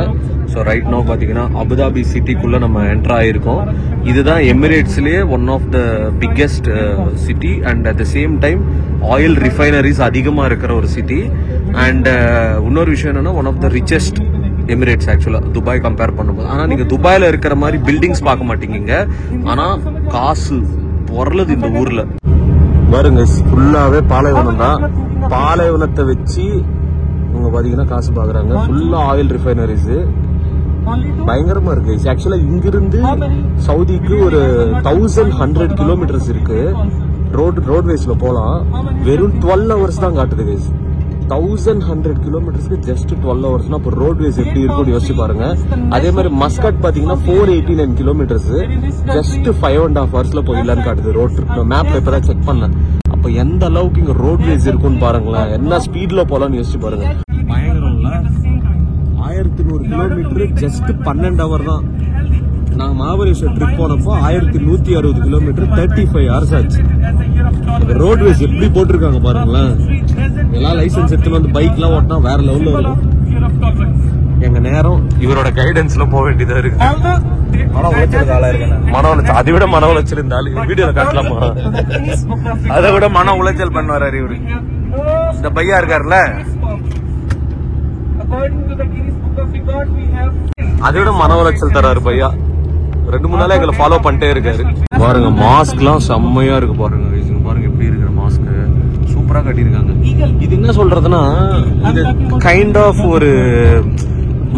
ஸோ ரைட் நோ பார்த்தீங்கன்னா அபுதாபி சிட்டிக்குள்ளே நம்ம என்ட்ரு ஆகிருக்கோம். இதுதான் எமிரேட்ஸ்லேயே one of the biggest city and at the same time oil refineries அதிகமாக இருக்கிற ஒரு சிட்டி. அண்ட் இன்னொரு விஷயம் என்னன்னா one of the richest Emirates ஆக்சுவலாக துபாய் கம்பேர் பண்ணும்போது. ஆனால் நீங்கள் துபாயில் இருக்கிற மாதிரி பில்டிங்ஸ் பார்க்க மாட்டீங்க. ஆனால் காசு பொருளுது இந்த ஊரில் பாருங்க. ஃபுல்லாகவே பாலைவனம் தான். பாலைவனத்தை வச்சு இவங்க பார்த்தீங்கன்னா காசு பார்க்குறாங்க. ஃபுல்லாக ஆயில் ரிஃபைனரிஸ் பயங்கரமா இருக்கு. ஆக்சுவலா இங்கிருந்து சவுதிக்கு ஒரு 1100 கிலோமீட்டர்ஸ் இருக்கு. ரோட்வேஸ்ல போலாம். வெறும் 12 hours தான் காட்டுது கைஸ். 1100 கிலோமீட்டர்ஸ்க்கு ஜஸ்ட் 12 hours. அப்போ ரோட்வேஸ் எப்படி இருக்கும்னு யோசிச்சு பாருங்க. அதே மாதிரி மஸ்கட் பாத்தீங்கன்னா 489 கிலோமீட்டர்ஸ் ஜஸ்ட் 5.5 hours போயிடலான்னு காட்டுது. ரோட் மேப்ல இப்பதான் செக் பண்ணேன். அப்ப எந்த அளவுக்கு இங்க ரோட்வேஸ் இருக்கும்னு பாருங்களேன். என்ன ஸ்பீட்ல போலாம்னு யோசிச்சு பாருங்க. பயங்கரம்ல. 1100 கிலோமீட்டர் ஜஸ்ட் 12 hours தான். நாங்க மகாபலேஸ்வர் ட்ரிப் போனப்போ 1160 கிலோமீட்டர் 35 hours ஆச்சு. ரோட்வேஸ் எப்படி போட்டிருக்காங்க பாருங்களேன். எல்லாம் லைசன்ஸ் எடுத்துன்னு வந்து பைக் எல்லாம் ஓட்டினா வேற லெவல்ல இருக்கும். எங்க நேரம் இவரோட கைடன்ஸ்ல போக வேண்டியதா இருக்கு. மன உளைச்சல் ஆளா இருக்கேன். மன உளைச்சல் அதை விட மன உளைச்சல் இருந்தாலும் வீடியோல காட்டலாமா? அதை விட மன உளைச்சல் பண்ணுவாரு இவரு. இந்த பையா இருக்காருல்ல, அதை விட மன உளைச்சல் தராரு பையா. 2-3 நாளா எங்களை ஃபாலோ பண்ணிட்டே இருக்காரு. பாருங்க மாஸ்க் எல்லாம் செம்மையா இருக்கு பாருங்க. பாருங்க எப்படி இருக்கிற மாஸ்க் சூப்பரா கட்டியிருக்காங்க. இது என்ன சொல்றதுன்னா இது கைண்ட் ஆஃப் ஒரு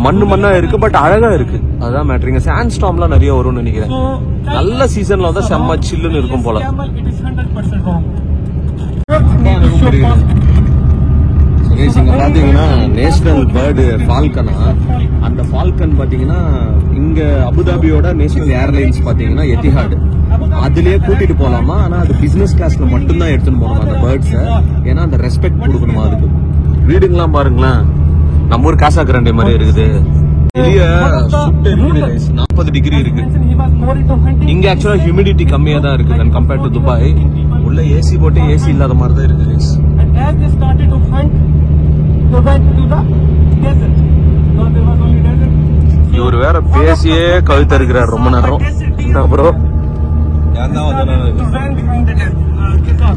மண்ணா இருக்கு. பட் அழகா இருக்கு. அதான் மேட்ரிங்க. சாண்ட் ஸ்டார்ம்லாம் நிறைய வரும்னு நினைக்கிறேன். நல்ல சீசன்ல வந்து செம்ம சில்லுன்னு இருக்கும் போல. இங்க பாத்தீங்கன்னா நேஷனல் பேர்டு ஃபால்கனா. அந்த ஃபால்கன் பாத்தீங்கன்னா இங்க அபுதாபியோட நேஷனல் ஏர்லைன்ஸ் பாத்தீங்கன்னா எத்திஹாட், அதுலயே கூட்டிட்டு போலாமா. ஆனா அது பிசினஸ் கிளாஸ்ல மட்டும்தான் எடுத்துட்டு போகணும் அந்த பேர்ட்ஸ. ஏன்னா அந்த ரெஸ்பெக்ட் கொடுக்கணுமா அதுக்கு. வீடுங்கெல்லாம் பாருங்களேன், நம்ம ஊர் காசா கிராண்டே மாதிரி இருக்குது. வெளிய சுட்டு இருக்குது, 40 டிகிரி இருக்கு. இங்க ஆக்சுவலா ஹியூமிடிட்டி கம்மியா தான் இருக்கு when compared to துபாய். உள்ள ஏசி போட்டு ஏசி இல்லாத மாதிரி தான் இருக்கு. இவர் வேற பேசியே கவிதை இருக்கிறார் ரொம்ப நேரம். ப்ரோ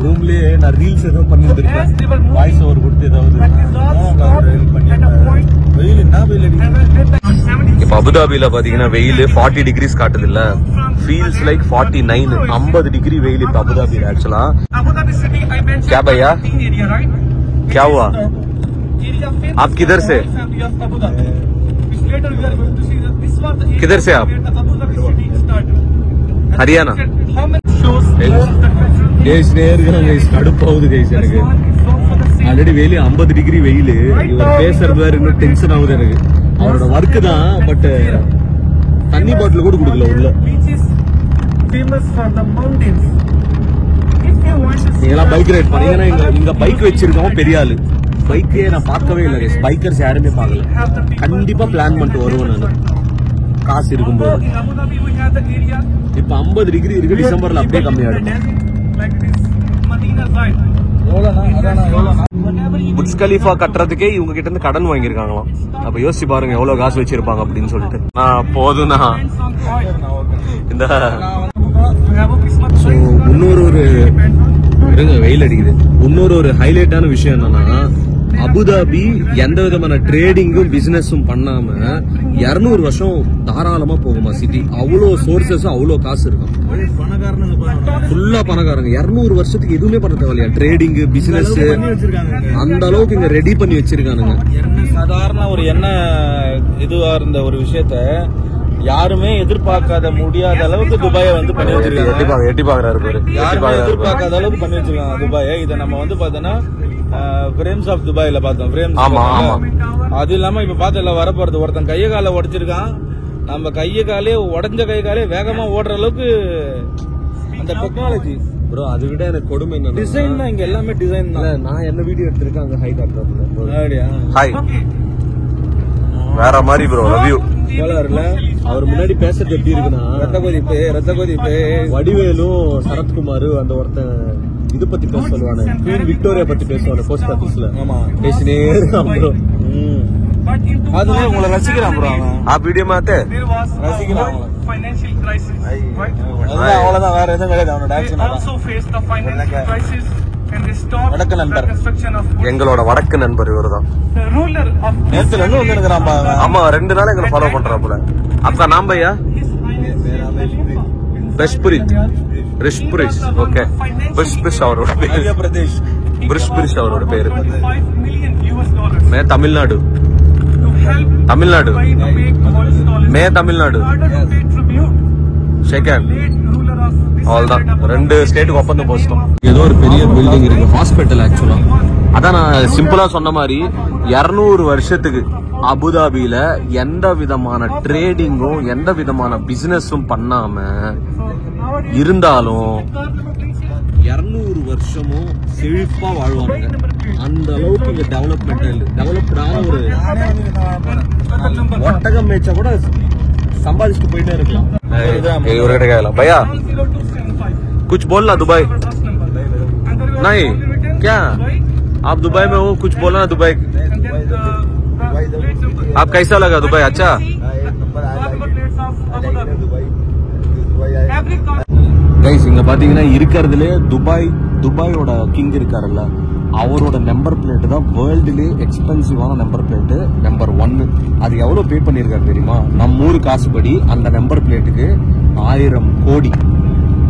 ரூம்லயே நான் ரீல்ஸ் ஏதோ பண்ணிட்டு இருக்கேன், வாய்ஸ் ஓவர் கொடுத்து ஏதாவது. இப்ப அபுதாபில பாத்தீங்கன்னா வெயில் 40 டிகிரிஸ் காட்டுது இல்ல, ஃபீல்ஸ் லைக் 49. 50 டிகிரி வெயில் இப்ப அபுதாபில. ஆக்சுவலா क्या भैया क्या हुआ आप किधर से आप ஹரியானா? கடுப்பாகுது கைஸ் எனக்கு. ஆல்ரெடி வெயில் 50 டிகிரி வெயில். இவர் பேசுறது வேற இன்னும் டென்ஷன் ஆகுது எனக்கு. அவரோட ஒர்க் தான், பட் தண்ணி பாட்டில் கூட கொடுக்கல உள்ள. நீங்களாம் பைக் ரைட் பண்ணீங்கன்னா இங்க பைக் வச்சிருக்கோம் பெரிய ஆளு. பைக்கே நான் பார்க்கவே இல்லை, பைக்கர்ஸ் யாருமே பார்க்கல. கண்டிப்பா பிளான் பண்ணிட்டு வருவேன் நான் காசு இருக்கும்போது. இப்ப 50 டிகிரி இருக்கு, டிசம்பர்ல அப்படியே கம்மியாயிடும். புர்ஜ் கலீஃபா கட்டுறதுக்கே இவங்க கிட்ட இருந்து கடன் வாங்கியிருக்காங்களாம். அப்ப யோசிச்சு பாருங்க எவ்வளவு காசு வச்சிருப்பாங்க அப்படின்னு சொல்லிட்டு. போதும்னா இந்த இன்னொரு வெயில் அடிக்குது. இன்னொரு ஹைலைட்டான விஷயம் என்னன்னா, அபுதாபி எந்த விதமான ட்ரேடிங்கும் பிசினஸும் பண்ணாம 200 வருஷம் தாராளமா போகுமா சிட்டி. அவ்வளோ சோர்சஸ், அவ்வளோ காசு இருக்கும். ஃபுல்லா பணக்காரங்க. 200 வருஷத்துக்கு எதுவுமே பண்ண தேவையா, ட்ரேடிங் பிசினஸ் அந்த அளவுக்கு இங்க ரெடி பண்ணி வச்சிருக்கானுங்க. சாதாரண ஒரு இதுவா இருந்த ஒரு விஷயத்த யாருமே எதிர்பார்க்காத முடியாத அளவுக்கு துபாயை வந்து பண்ணி வச்சிருக்காங்க. எட்டி பாக்குறாரு பாரு, யாருமே எதிர்பார்க்காத அளவுக்கு பண்ணி வச்சிருக்காங்க துபாயை. இதை நம்ம வந்து பார்த்தோன்னா ஃப்ரேம்ஸ் ஆஃப் துபாயில பார்த்தோம். ஃப்ரேம்ஸ் அது இல்லாம இப்ப பார்த்தல வரப்போறது, ஒருத்தன் கைய கால உடைச்சிருக்கான். நம்ம கைய காலே உடஞ்ச கை காலே வேகமா ஓடுற அளவுக்கு அந்த டெக்னாலஜி ப்ரோ. அதை விட எனக்கு கொடுமை என்ன, டிசைன் தான். இங்க எல்லாமே டிசைன் தான். நான் என்ன வீடியோ எடுத்திருக்கேன் அங்க ஹை காட்டுறதுல. ஹாய் வேற மாதிரி ப்ரோ. Love you. அவர் முன்னாடி பேசுறது எப்படி இருக்குன்னா, ரத்த கொதிப்பு வடிவேலும் சரத்குமார் அந்த ஒருத்தன் இது பத்தி பேச சொல்லுவானு, குவீன் விக்டோரியா பத்தி பேசுவானு போஸ்ட் ஆபீஸ்ல. ஆமா, பேசினே இருக்கான் ப்ரோ. அதுல உங்களை ரசிக்கிறான் ப்ரோ. அவன் வீடியோ மாத்தே ரசிக்கிறான். அவ்வளவுதான், வேற எதுவும் கிடையாது. அவனோட ஆக்ஷன் வடக்கு நண்பர், எங்களோட வடக்கு நண்பர் இவர்தான். நேத்துல இருந்து வந்துருக்கிறான். ஆமா, 2 நாள் எங்களை ஃபாலோ பண்றாப்புல. அப்பா நாம் பையா பிரஷ்புரித் ரிஷ்புரிஷ். ஓகே, பிரிஷ் அவரோட பேரு. பிரிஷ் அவரோட பேரு. मैं तमिलनाडु मैं तमिलनाडु செகண்ட் அவ்வளவுதான். 2 ஸ்டேட்டுக்கு ஒப்பந்தம் போஸ்டோம். ஏதோ ஒரு பெரிய பில்டிங் இருக்கு, ஹாஸ்பிட்டல். ஆக்சுவலா அதான் நான் சிம்பிளா சொன்ன மாதிரி 200 வருஷத்துக்கு அபுதாபியில எந்த விதமான ட்ரேடிங்கும் எந்த விதமான பிசினஸும் பண்ணாம இருந்தாலும் 200 வருஷமும் செழிப்பா வாழ்வாங்க. அந்த அளவுக்கு இங்க டெவலப்டான ஒரு ஒட்டகம் மேய்ச்சா கூட संभालिष्ट போயிட்டே இருக்கலாம். இவர்கிட்ட கேட்கலாம், भैया कुछ बोलना दुबई नहीं क्या आप दुबई में हो, कुछ बोलना दुबई. आप कैसा लगा दुबई? अच्छा. கைஸ், இங்க பாத்தீங்கன்னா இருக்கிறதுலே துபாயோட கிங் இருக்காருல்ல, அவரோட நம்பர் பிளேட் தான் வேர்ல்டுலே எக்ஸ்பென்சிவான நம்பர் பிளேட், நம்பர் 1. அது எவ்வளவு பே பண்ணிருக்காரு தெரியுமா? நம்ம ஊரு காசுபடி அந்த நம்பர் பிளேட்டுக்கு 1000 கோடி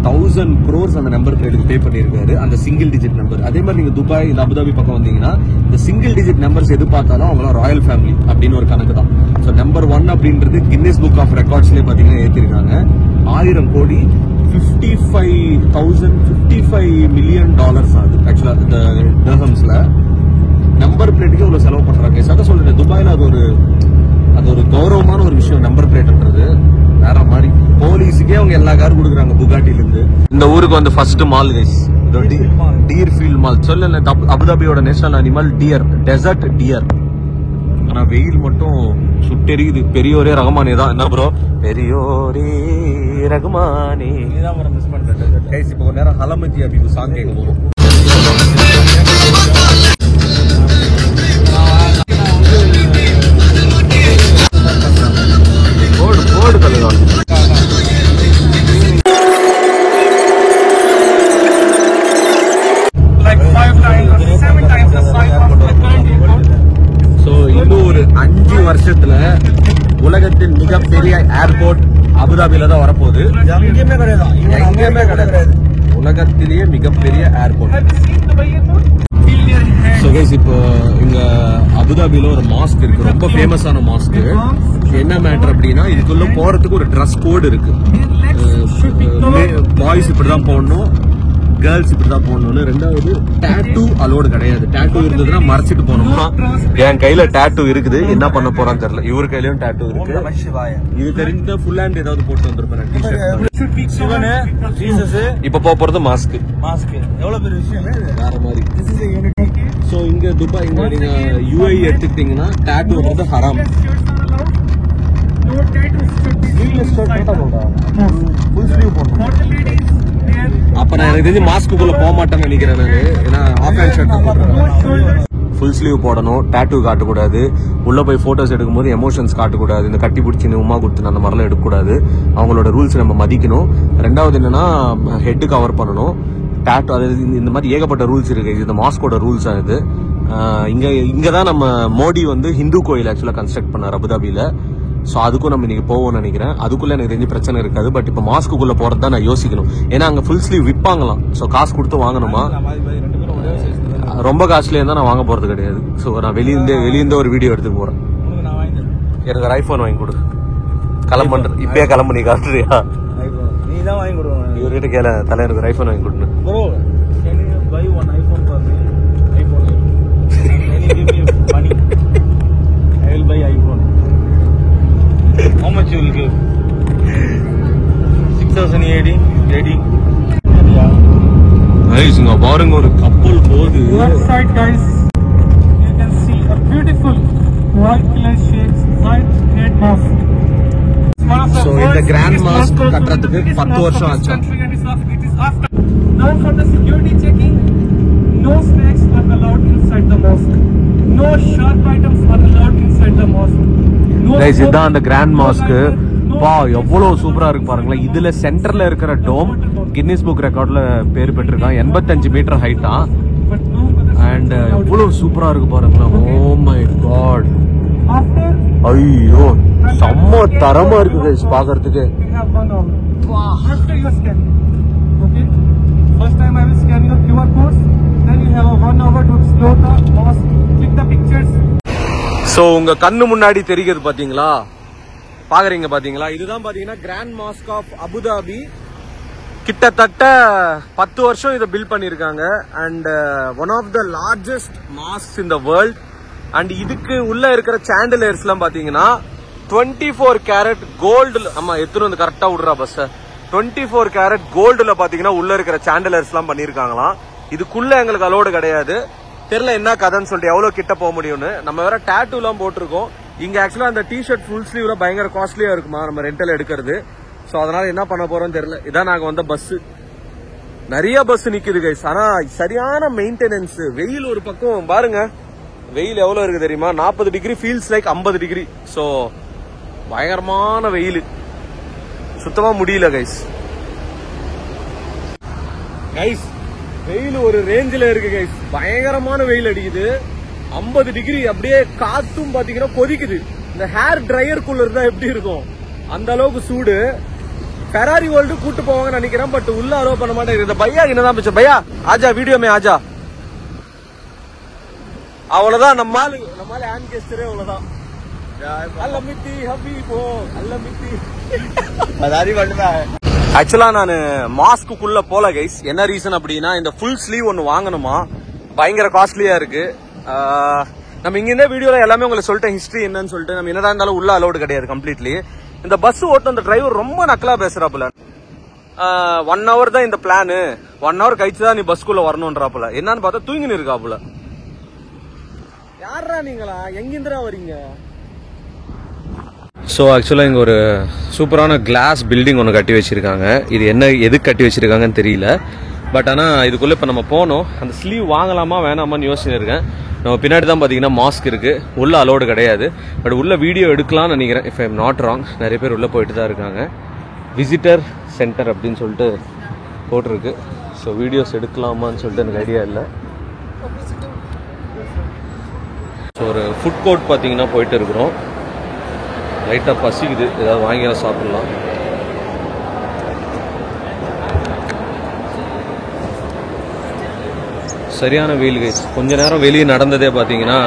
1000 crores அந்த நம்பர் பிளேட்டுக்கு பே பண்ணிருக்காரு. அந்த சிங்கிள் டிஜிட் நம்பர். அதே மாதிரி நீங்க துபாய் இல்ல அபுதாபி பக்கம் வந்தீங்கன்னா இந்த சிங்கிள் டிஜிட் நம்பர்ஸ் எது பார்த்தாலும் அவங்களாம் ராயல் ஃபேமிலி அப்படின்னு ஒரு கணக்கு தான். ஸோ நம்பர் 1 அப்படின்றது கின்னஸ் புக் ஆஃப் ரெக்கார்ட்ஸ்லேயே பாத்தீங்கன்னா ஏற்றிருக்காங்க. 1000 கோடி 55 மில்லியன் டாலர்ஸ் ஆகுது. ஆக்சுவலா இந்த திரஹம்ஸ்ல நம்பர் பிளேட்டுக்கு அதான் சொல்றேன், துபாயில அது ஒரு கௌரவமான ஒரு விஷயம். நம்பர் பிளேட்ன்றது வேற மாதிரி. போலீஸுக்கே அவங்க எல்லா காரும் கொடுக்குறாங்க புகாட்டில இருந்து. இந்த ஊருக்கு வந்து first mall guys, Deerfield mall. சொல்ல அபுதாபியோட national animal deer, desert deer. ஆனா வெயில் மட்டும் சுட்டெரிக்குது. பெரியோரே ரகுமானே தான். என்ன ப்ரோ? பெரியோரே ரகுமானே தான் மிஸ் பண்றேன் கைஸ். இப்போ கொஞ்ச நேரம் ஹலமதி அபி சாங் கேட்க போறோம். போடு தலைவா. இன்னும் ஒரு 5 வருஷத்துல உலகத்தின் மிகப்பெரிய ஏர்போர்ட் அபுதாபியில தான் வரப்போகுது. எங்கேயுமே கிடையாது. உலகத்திலேயே மிகப்பெரிய ஏர்போர்ட். இப்போ இங்க அபுதாபியில ஒரு மாஸ்க் இருக்கு, ரொம்ப ஃபேமஸான மாஸ்க். என்ன மேட்டர் அப்படின்னா, இதுக்குள்ள போறதுக்கு ஒரு ட்ரெஸ் கோடு இருக்கு. பாய்ஸ் இப்படிதான் போடணும், கேர்ள்ஸ் இப்படிதான் போடணும்னு. ரெண்டாவது டாட்டூ அலோடு கிடையாது. டாட்டூ இருந்ததுன்னா மறைச்சிட்டு போனோம்னா. என் கையில டாட்டூ இருக்குது, என்ன பண்ண போறான்னு தெரியல. இவரு கையிலயும் டாட்டூ இருக்கு. இது தெரிஞ்ச ஃபுல் ஹேண்ட் ஏதாவது போட்டு வந்திருப்பேன். இப்ப போறது மாஸ்க். எவ்வளவு பெரிய விஷயம் வேற மாதிரி. சோ இங்க துபாய், இங்க நீங்க யுஏஇ எடுத்துக்கிட்டீங்கன்னா டாட்டூ வந்து ஹராம். அப்ப நான் எனக்கு தெரிஞ்சு மாஸ்க்குள்ள போக மாட்டேன்னு நினைக்கிறேன் நானு. ஏன்னா half hand shirt full sleeve போடணும், டாட்டூ காட்டக்கூடாது, உள்ள போய் போட்டோஸ் எடுக்கும்போது எமோஷன்ஸ் காட்டக்கூடாது, இந்த கட்டி பிடிச்சின்னு உமா கொடுத்து அந்த மாதிரிலாம் எடுக்கக்கூடாது. அவங்களோட ரூல்ஸ் நம்ம மதிக்கணும். ரெண்டாவது என்னன்னா ஹெட் கவர் பண்ணணும். டாட்டூ அது இந்த மாதிரி ஏகப்பட்ட ரூல்ஸ் இருக்கு. இந்த மாஸ்கோட ரூல்ஸ் இது. இங்கதான் நம்ம மோடி வந்து ஹிந்து கோயில் ஆக்சுவலா கன்ஸ்ட்ரக்ட் பண்ணார் அபுதாபியில. ஸோ அதுக்கும் நம்ம இன்னைக்கு போவோம்னு நினைக்கிறேன். அதுக்குள்ள எனக்கு தெரிஞ்சு பிரச்சனை இருக்காது. பட் இப்போ மாஸ்க்குள்ள போறது தான் நான் யோசிக்கணும். ஏன்னா அங்க ஃபுல் ஸ்லீவ் விற்பாங்களாம். ஸோ காசு கொடுத்து வாங்கணுமா? ரொம்ப காஸ்ட்லியா இருந்தா நான் வாங்க போறது கிடையாது. ஸோ நான் வெளியிருந்தே ஒரு வீடியோ எடுத்துட்டு போறேன். எனக்கு ஒரு ஐபோன் வாங்கி கொடு. கிளம்புற இப்பயே கிளம்பு. நீ காட்டுறியா? நீ தான் வாங்கி கொடுவாங்க. இவர்கிட்ட கேள தலை, எனக்கு ஒரு ஐபோன் வாங்கி கொடுன்னு. Bro, can you buy one iPhone for me? iPhone. Can you give me money? I will buy iPhone. How much you will give? 6,000 AD? Guys, இங்க பாருங்க ஒரு கப்பல் போகுது. One side, guys, you can see a beautiful white pillar shaped Grand Mosque. So இந்த grand mosque கட்டறதுக்கு 10 வருஷம் ஆச்சு. Now for the security checking, no snacks are allowed inside the mosque. No sharp items are allowed inside the mosque. Guys, இதான் அந்த grand mosque. வா, எவ்வளவு சூப்பரா இருக்கு பாருங்களேன். இதுல சென்டர்ல இருக்கிற டோம் கின்னஸ் புக் ரெக்கார்ட்ல பேர் பெற்றிருக்கான். 85 மீட்டர் ஹைட்டா. அண்ட் எவ்வளவு சூப்பரா இருக்கு பாருங்களேன். Oh my god. ஐயோ, செம்ம தரமா இருக்கு கைஸ் பாக்குறதுக்கு. After your scan, okay. First time I will scan your QR codes. Then you have a 1 hour to explore the mosque, click the pictures. So உங்க கண்ணு முன்னாடி தெரிகிறது பாத்தீங்களா? பாக்குறீங்க பாத்தீங்களா? இதுதான் பாத்தீங்கன்னா கிராண்ட் மாஸ்க் ஆஃப் அபுதாபி. கிட்டத்தட்ட 10 வருஷம் இதை பில்ட் பண்ணிருக்காங்க. And one of the largest mosque in the world. And இதுக்கு உள்ள இருக்கிற சாண்டலர்ஸ் எல்லாம் பாத்தீங்கன்னா 24 கேரட் கோல்டு. ஆமா, எத்தனை வந்து கரெக்டா விடுறா பஸ். 24 கேரட் கோல்டுல பாத்தீங்கன்னா உள்ள இருக்கிற சாண்டலர்ஸ் எல்லாம் பண்ணிருக்காங்களாம். இதுக்குள்ள எங்களுக்கு அலோடு கிடையாது. தெரியல என்ன கதைன்னு சொல்லிட்டு எவ்வளவு கிட்ட போக முடியும்னு. நம்ம வேற டாட்டூ எல்லாம் போட்டிருக்கோம். இங்க ஆக்சுவலா அந்த டிஷர்ட் ஃபுல் ஸ்லீவ்ல பயங்கர காஸ்ட்லியா இருக்குமா நம்ம ரெண்டல் எடுக்கிறது. சோ அதனால என்ன பண்ண போறோம்னு தெரியல. இதான் நாங்க வந்த பஸ். நிறைய பஸ் நிக்குது கைஸ். ஆனா சரியான மெயின்டெனன்ஸ். வெயில் ஒரு பக்கம் பாருங்க. வெயில் எவ்வளவு இருக்கு தெரியுமா? 40 degree feels like 50 degree. So பயங்கரமான வெயில். சுத்தமா முடியல கைஸ். வெயில் ஒரு ரேஞ்சில இருக்கு கைஸ். பயங்கரமான வெயில் அடிக்குது. 50 டிகிரி. அப்படியே காத்தும் பாத்தீங்கன்னா கொதிக்குது. இந்த ஹேர் ட்ரையர் கூலர் தான் எப்படி இருக்கும் அந்த அளவுக்கு சூடு. ஃபெராரி வேர்ல்டு கூட்டு போவாங்கன்னு நினைக்கிறேன். பட் உள்ள அலோவ் பண்ண மாட்டேங்குது. இந்த பையா என்னதான் பிச்சை. பையா ஆஜா, வீடியோ மே ஆஜா. அவ்வளவுதான். நம்மால ஹேண்ட் கெஸ்டரே அவ்வளவுதான். ஆக்சுவலா நான் மாஸ்க்குள்ள போல கைஸ். என்ன ரீசன் அப்படின்னா, இந்த ஃபுல் ஸ்லீவ் ஒன்னு வாங்கணுமா, பயங்கர காஸ்ட்லியா இருக்கு. நம்ம இங்க இருந்த வீடியோல எல்லாமே உங்களுக்கு சொல்லிட்டேன் ஹிஸ்டரி என்னன்னு சொல்லிட்டு. நம்ம என்னதான் இருந்தாலும் உள்ள அலோடு கிடையாது கம்ப்ளீட்லி. இந்த பஸ் ஓட்டும் அந்த டிரைவர் ரொம்ப நக்கலா பேசுறாப்புல. 1 hour தான் இந்த பிளானு, 1 hour கழிச்சு தான் நீ பஸ்குள்ள வரணும்ன்றாப்புல. என்னன்னு பார்த்தா தூங்கின்னு இருக்காப்புல. யாரா நீங்களா, எங்கிருந்துடா வரீங்க? ஸோ ஆக்சுவலாக இங்கே ஒரு சூப்பரான கிளாஸ் பில்டிங் ஒன்று கட்டி வச்சிருக்காங்க. இது என்ன எதுக்கு கட்டி வச்சிருக்காங்கன்னு தெரியல. பட் ஆனால் இதுக்குள்ளே இப்போ நம்ம போனோம். அந்த ஸ்லீவ் வாங்கலாமா வேணாமான்னு யோசனை இருக்கேன். நம்ம பின்னாடி தான் பார்த்தீங்கன்னா மாஸ்க் இருக்குது, உள்ள அலோடு கிடையாது. பட் உள்ள வீடியோ எடுக்கலாம்னு நினைக்கிறேன், if I am not wrong. நிறைய பேர் உள்ளே போயிட்டு தான் இருக்காங்க. விசிட்டர் சென்டர் அப்படின்னு சொல்லிட்டு போட்டிருக்கு. ஸோ வீடியோஸ் எடுக்கலாமான்னு சொல்லிட்டு எனக்கு ஐடியா இல்லை. ஸோ ஒரு ஃபுட் கோர்ட் பார்த்தீங்கன்னா போயிட்டு இருக்கிறோம். லைட்டாக பசிக்குது, ஏதாவது வாங்கி சாப்பிடலாம். சரியான வெயில் கைஸ். கொஞ்ச நேரம் வெளியே நடந்ததே பார்த்தீங்கன்னா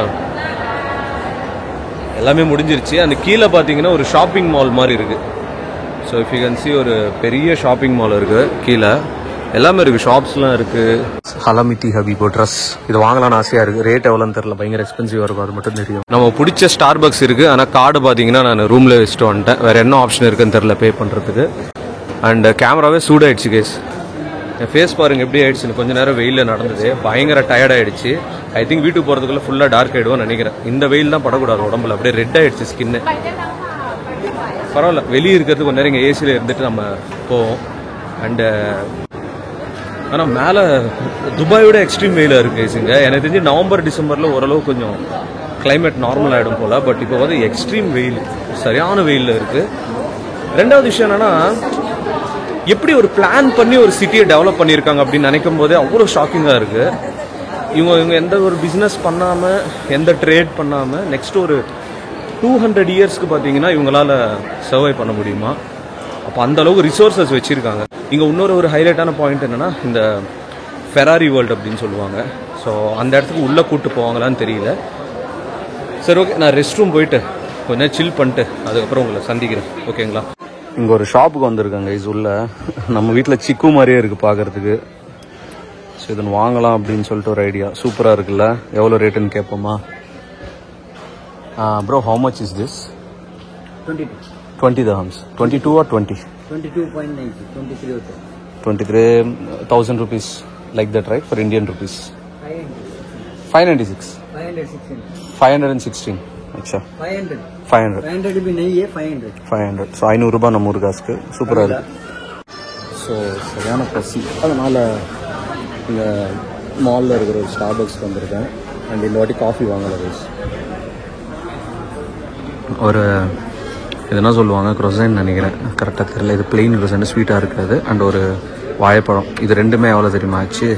எல்லாமே முடிஞ்சிருச்சு. அந்த கீழே பார்த்தீங்கன்னா ஒரு ஷாப்பிங் மால் மாதிரி இருக்குது. So if you can see ஒரு பெரிய ஷாப்பிங் மால் இருக்குது. கீழே எல்லாமே இருக்குது, ஷாப்ஸ்லாம் இருக்குது. ஹலமிட்டி ஹபிபோ ட்ரெஸ் இது வாங்கலாம்னு ஆசையாக இருக்குது. ரேட் எவ்வளோன்னு தெரியல, பயங்கர எக்ஸ்பென்சிவாக இருக்கும், அது மட்டும் தெரியும். நம்ம பிடிச்ச ஸ்டார்பக்ஸ் இருக்குது, ஆனால் கார்டு பார்த்தீங்கன்னா நான் ரூமில் வச்சுட்டு வந்துட்டேன். வேறு என்ன ஆப்ஷன் இருக்குன்னு தெரில பே பண்ணுறதுக்கு. அண்ட் கேமராவே சூடாயிடுச்சு கேஸ். என் ஃபேஸ் பாருங்க எப்படி ஆயிடுச்சுன்னு. கொஞ்ச நேரம் வெயிலில் நடந்தது, பயங்கர டயர்ட் ஆயிடுச்சு. ஐ திங்க் வீட்டுக்கு போகிறதுக்குள்ள ஃபுல்லாக டார்க் ஆகிடுவோம்னு நினைக்கிறேன். இந்த வெயில் தான் படக்கூடாது உடம்புல, அப்படியே ரெட் ஆயிடுச்சு ஸ்கின்னு. பரவாயில்ல, வெளியே இருக்கிறது கொஞ்ச நேரம் இங்கே ஏசியில் இருந்துட்டு நம்ம போவோம். அண்டு ஆனால் மேலே துபாயோட எக்ஸ்ட்ரீம் வெயிலாக இருக்குங்க. எனக்கு தெரிஞ்சு நவம்பர் டிசம்பரில் ஓரளவு கொஞ்சம் கிளைமேட் நார்மல் ஆகிடும் போல். பட் இப்போ வந்து எக்ஸ்ட்ரீம் வெயில், சரியான வெயிலில் இருக்குது. ரெண்டாவது விஷயம் என்னென்னா, எப்படி ஒரு பிளான் பண்ணி ஒரு சிட்டியை டெவலப் பண்ணியிருக்காங்க அப்படின்னு நினைக்கும் போதே அவ்வளோ ஷாக்கிங்காக இருக்குது. இவங்க எந்த ஒரு பிஸ்னஸ் பண்ணாமல், எந்த ட்ரேட் பண்ணாமல் நெக்ஸ்ட் ஒரு 200 இயர்ஸ்க்கு பார்த்தீங்கன்னா இவங்களால சர்வை பண்ண முடியுமா? அப்போ அந்த அளவுக்கு ரிசோர்ஸஸ் வச்சுருக்காங்க. இங்கே இன்னொரு ஹைலைட்டான பாயிண்ட் என்னென்னா, இந்த ஃபெராரி வேர்ல்டு அப்படின்னு சொல்லுவாங்க. ஸோ அந்த இடத்துக்கு உள்ளே கூப்பிட்டு போவாங்களான்னு தெரியல. சரி, ஓகே, நான் ரெஸ்ட் ரூம் போயிட்டு கொஞ்ச நேரம் சில் பண்ணிட்டு அதுக்கப்புறம் உங்களை சந்திக்கிறேன், ஓகேங்களா? இங்கே ஒரு ஷாப்புக்கு வந்திருக்காங்க இது உள்ள. நம்ம வீட்டில் சிக்கு மாதிரியே இருக்குது பார்க்குறதுக்கு. ஸோ இதன் வாங்கலாம் அப்படின்னு சொல்லிட்டு ஒரு ஐடியா. சூப்பராக இருக்குல்ல? எவ்வளோ ரேட்டுன்னு கேட்போமா? Bro, how much is this? 20 dirhams. 22 or 20? 22.90, 23. 23,000 rupees, like that, right? For Indian rupees. 596. 516. अच्छा 500. 500 भी नहीं है, 500. 500. ஸோ 500 ரூபாய் நம்ம ஒரு காசுக்கு. சூப்பராக இருக்கு. ஸோ சரியான பசி, அதனால் இங்கே மாலில் இருக்கிற ஒரு ஸ்டார்பக்ஸ்க்கு வந்திருக்கேன். அண்ட் இந்த வாட்டி காஃபி வாங்கலை கைஸ். ஒரு இது என்ன சொல்லுவாங்க, க்ரொசைன் நினைக்கிறேன், கரெக்டாக தெரியல. இது பிளெயின் க்ரொசைன், ஸ்வீட்டாக இருக்காது. அண்ட் ஒரு வாழைப்பழம். இது ரெண்டுமே எவ்வளோ தெரியுமா ஆச்சு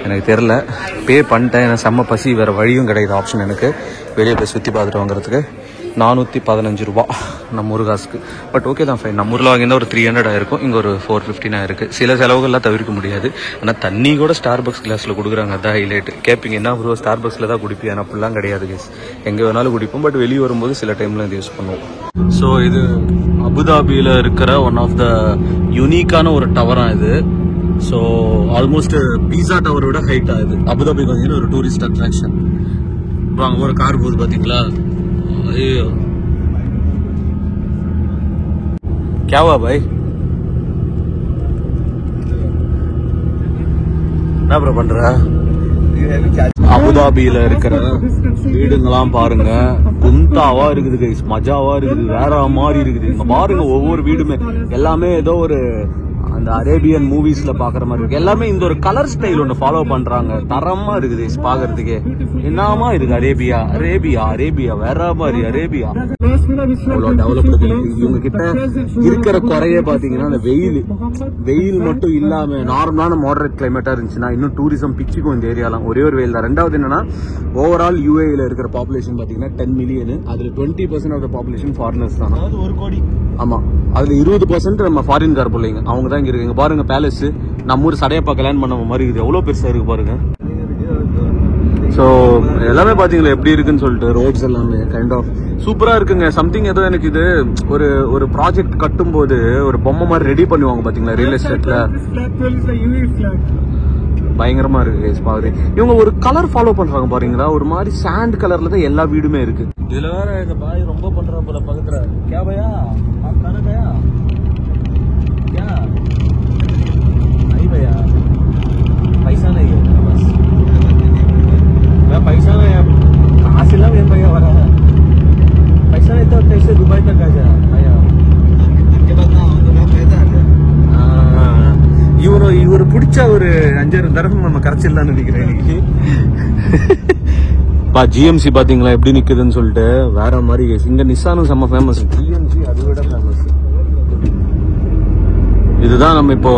எனக்கு தெரில. பே பண்ணிட்டேன், ஏன்னா செம்ம பசி, வேறு வழியும் கிடையாது ஆப்ஷன் எனக்கு வெளியே போய் சுற்றி பார்த்துட்டு வாங்குறதுக்கு. 415 ரூபா நம்ம ஒரு காசுக்கு. பட் ஓகே தான், ஃபைன். நம்ம ஊரில் வாங்கியிருந்தால் ஒரு 300 ஆயிருக்கும், இங்கே ஒரு 415 ஆயிருக்கு. சில செலவுகள்லாம் தவிர்க்க முடியாது. ஆனால் தண்ணி கூட ஸ்டார்பக்ஸ் கிளாஸில் கொடுக்குறாங்க, அதான் ஹைலைட். கேட்பீங்க என்ன ப்ரோ ஸ்டார்பக்ஸில் தான் குடிப்பேன்? அப்படிலாம் கிடையாது கேஸ், எங்கே வேணாலும் குடிப்போம். பட் வெளியே வரும்போது சில டைமில் இது யூஸ் பண்ணுவோம். ஸோ இது அபுதாபியில் இருக்கிற ஒன் ஆஃப் த யூனிக்கான ஒரு டவராக இது. ஸோ ஆல்மோஸ்ட் பீஸா டவரோட ஹைட் ஆகுது. அபுதாபி பார்த்தீங்கன்னா ஒரு டூரிஸ்ட் அட்ராக்ஷன். அங்கே ஒரு கார் போகுது பார்த்தீங்களா? ஐயோ, क्या हुआ भाई? என்ன ப்ரோ பண்ற? அபுதாபியில இருக்கிற வீடுங்கெல்லாம் பாருங்க, குந்தாவா இருக்குது கைஸ், மஜாவா இருக்குது, வேற மாதிரி இருக்குது. இங்க பாருங்க, ஒவ்வொரு வீடுமே எல்லாமே ஏதோ ஒரு அந்த அரேபியன் மூவிஸ்ல பாக்குற மாதிரி இருக்கு. எல்லாமே இந்த ஒரு கலர் ஸ்டைல் ஒன்று ஃபாலோ பண்றாங்க, தரமா இருக்குது பாக்குறதுக்கே. என்னமா இருக்கு அரேபியா, அரேபியா, அரேபியா, வேற மாதிரி அரேபியா. அவ்வளோ டெவலப்டு. இவங்க கிட்ட இருக்கிற குறையே பாத்தீங்கன்னா அந்த வெயில் மட்டும் இல்லாம நார்மலான மாடரேட் கிளைமேட்டா இருந்துச்சுன்னா இன்னும் டூரிசம் பிச்சுக்கும் இந்த ஏரியாலாம். ஒரே ஒரு வெயில் தான். ரெண்டாவது என்னன்னா, ஓவரால் யூஏல இருக்கிற பாப்புலேஷன் பாத்தீங்கன்னா 10 மில்லியன். அதுல 20% ஆஃப் த பாப்புலேஷன் ஃபாரினர்ஸ் தான். 1 கோடி. ஆமா, அதுல 20% நம்ம ஃபாரின் கார் பிள்ளைங்க, அவங்க தான் இங்க இருக்கு. பாருங்க பேலஸ், நம்ம ஊர் சடையப்பா கல்யாணம் பண்ண மாதிரி இருக்குது, எவ்வளவு பெருசா இருக்கு பாருங்க. ஸோ எல்லாமே பாத்தீங்களா எப்படி இருக்குன்னு சொல்லிட்டு. ரோட்ஸ் எல்லாமே கைண்ட் ஆஃப் சூப்பரா இருக்குங்க. சம்திங் ஏதோ எனக்கு இது ஒரு ப்ராஜெக்ட் கட்டும் போது ஒரு பொம்மை மாதிரி ரெடி பண்ணுவாங்க பாத்தீங்களா ரியல் எஸ்டேட்ல. பயங்கரமா இருக்கு guys பாரு. இவங்க ஒரு கலர் ஃபாலோ பண்றாங்க பாருங்களா, ஒரு மாதிரி சாண்ட் கலர்ல தான் எல்லா வீடுமே இருக்கு. இதுல வேற இந்த பாய் ரொம்ப பண்றா போல பக்கத்துல. क्या भैया आप खाना खाया क्या नहीं भैया पैसा नहीं है बस मैं पैसा नहीं है कहाँ से लाऊं भैया वाला पैसा नहीं तो कैसे दुबई तक आ जा भैया के बाद ना मैं पैसा இவரு பிடிச்ச ஒரு 5,000 தரகம் நம்ம கரைச்சிடலாம்னு நினைக்கிறேன். ஜிஎம்சி பாத்தீங்களா எப்படி நிக்குதுன்னு சொல்லிட்டு வேற மாதிரி. இங்க நிசானும் செம்ம ஃபேமஸ், ஜிஎம்சி அதை விட ஃபேமஸ். இதுதான் நம்ம இப்போ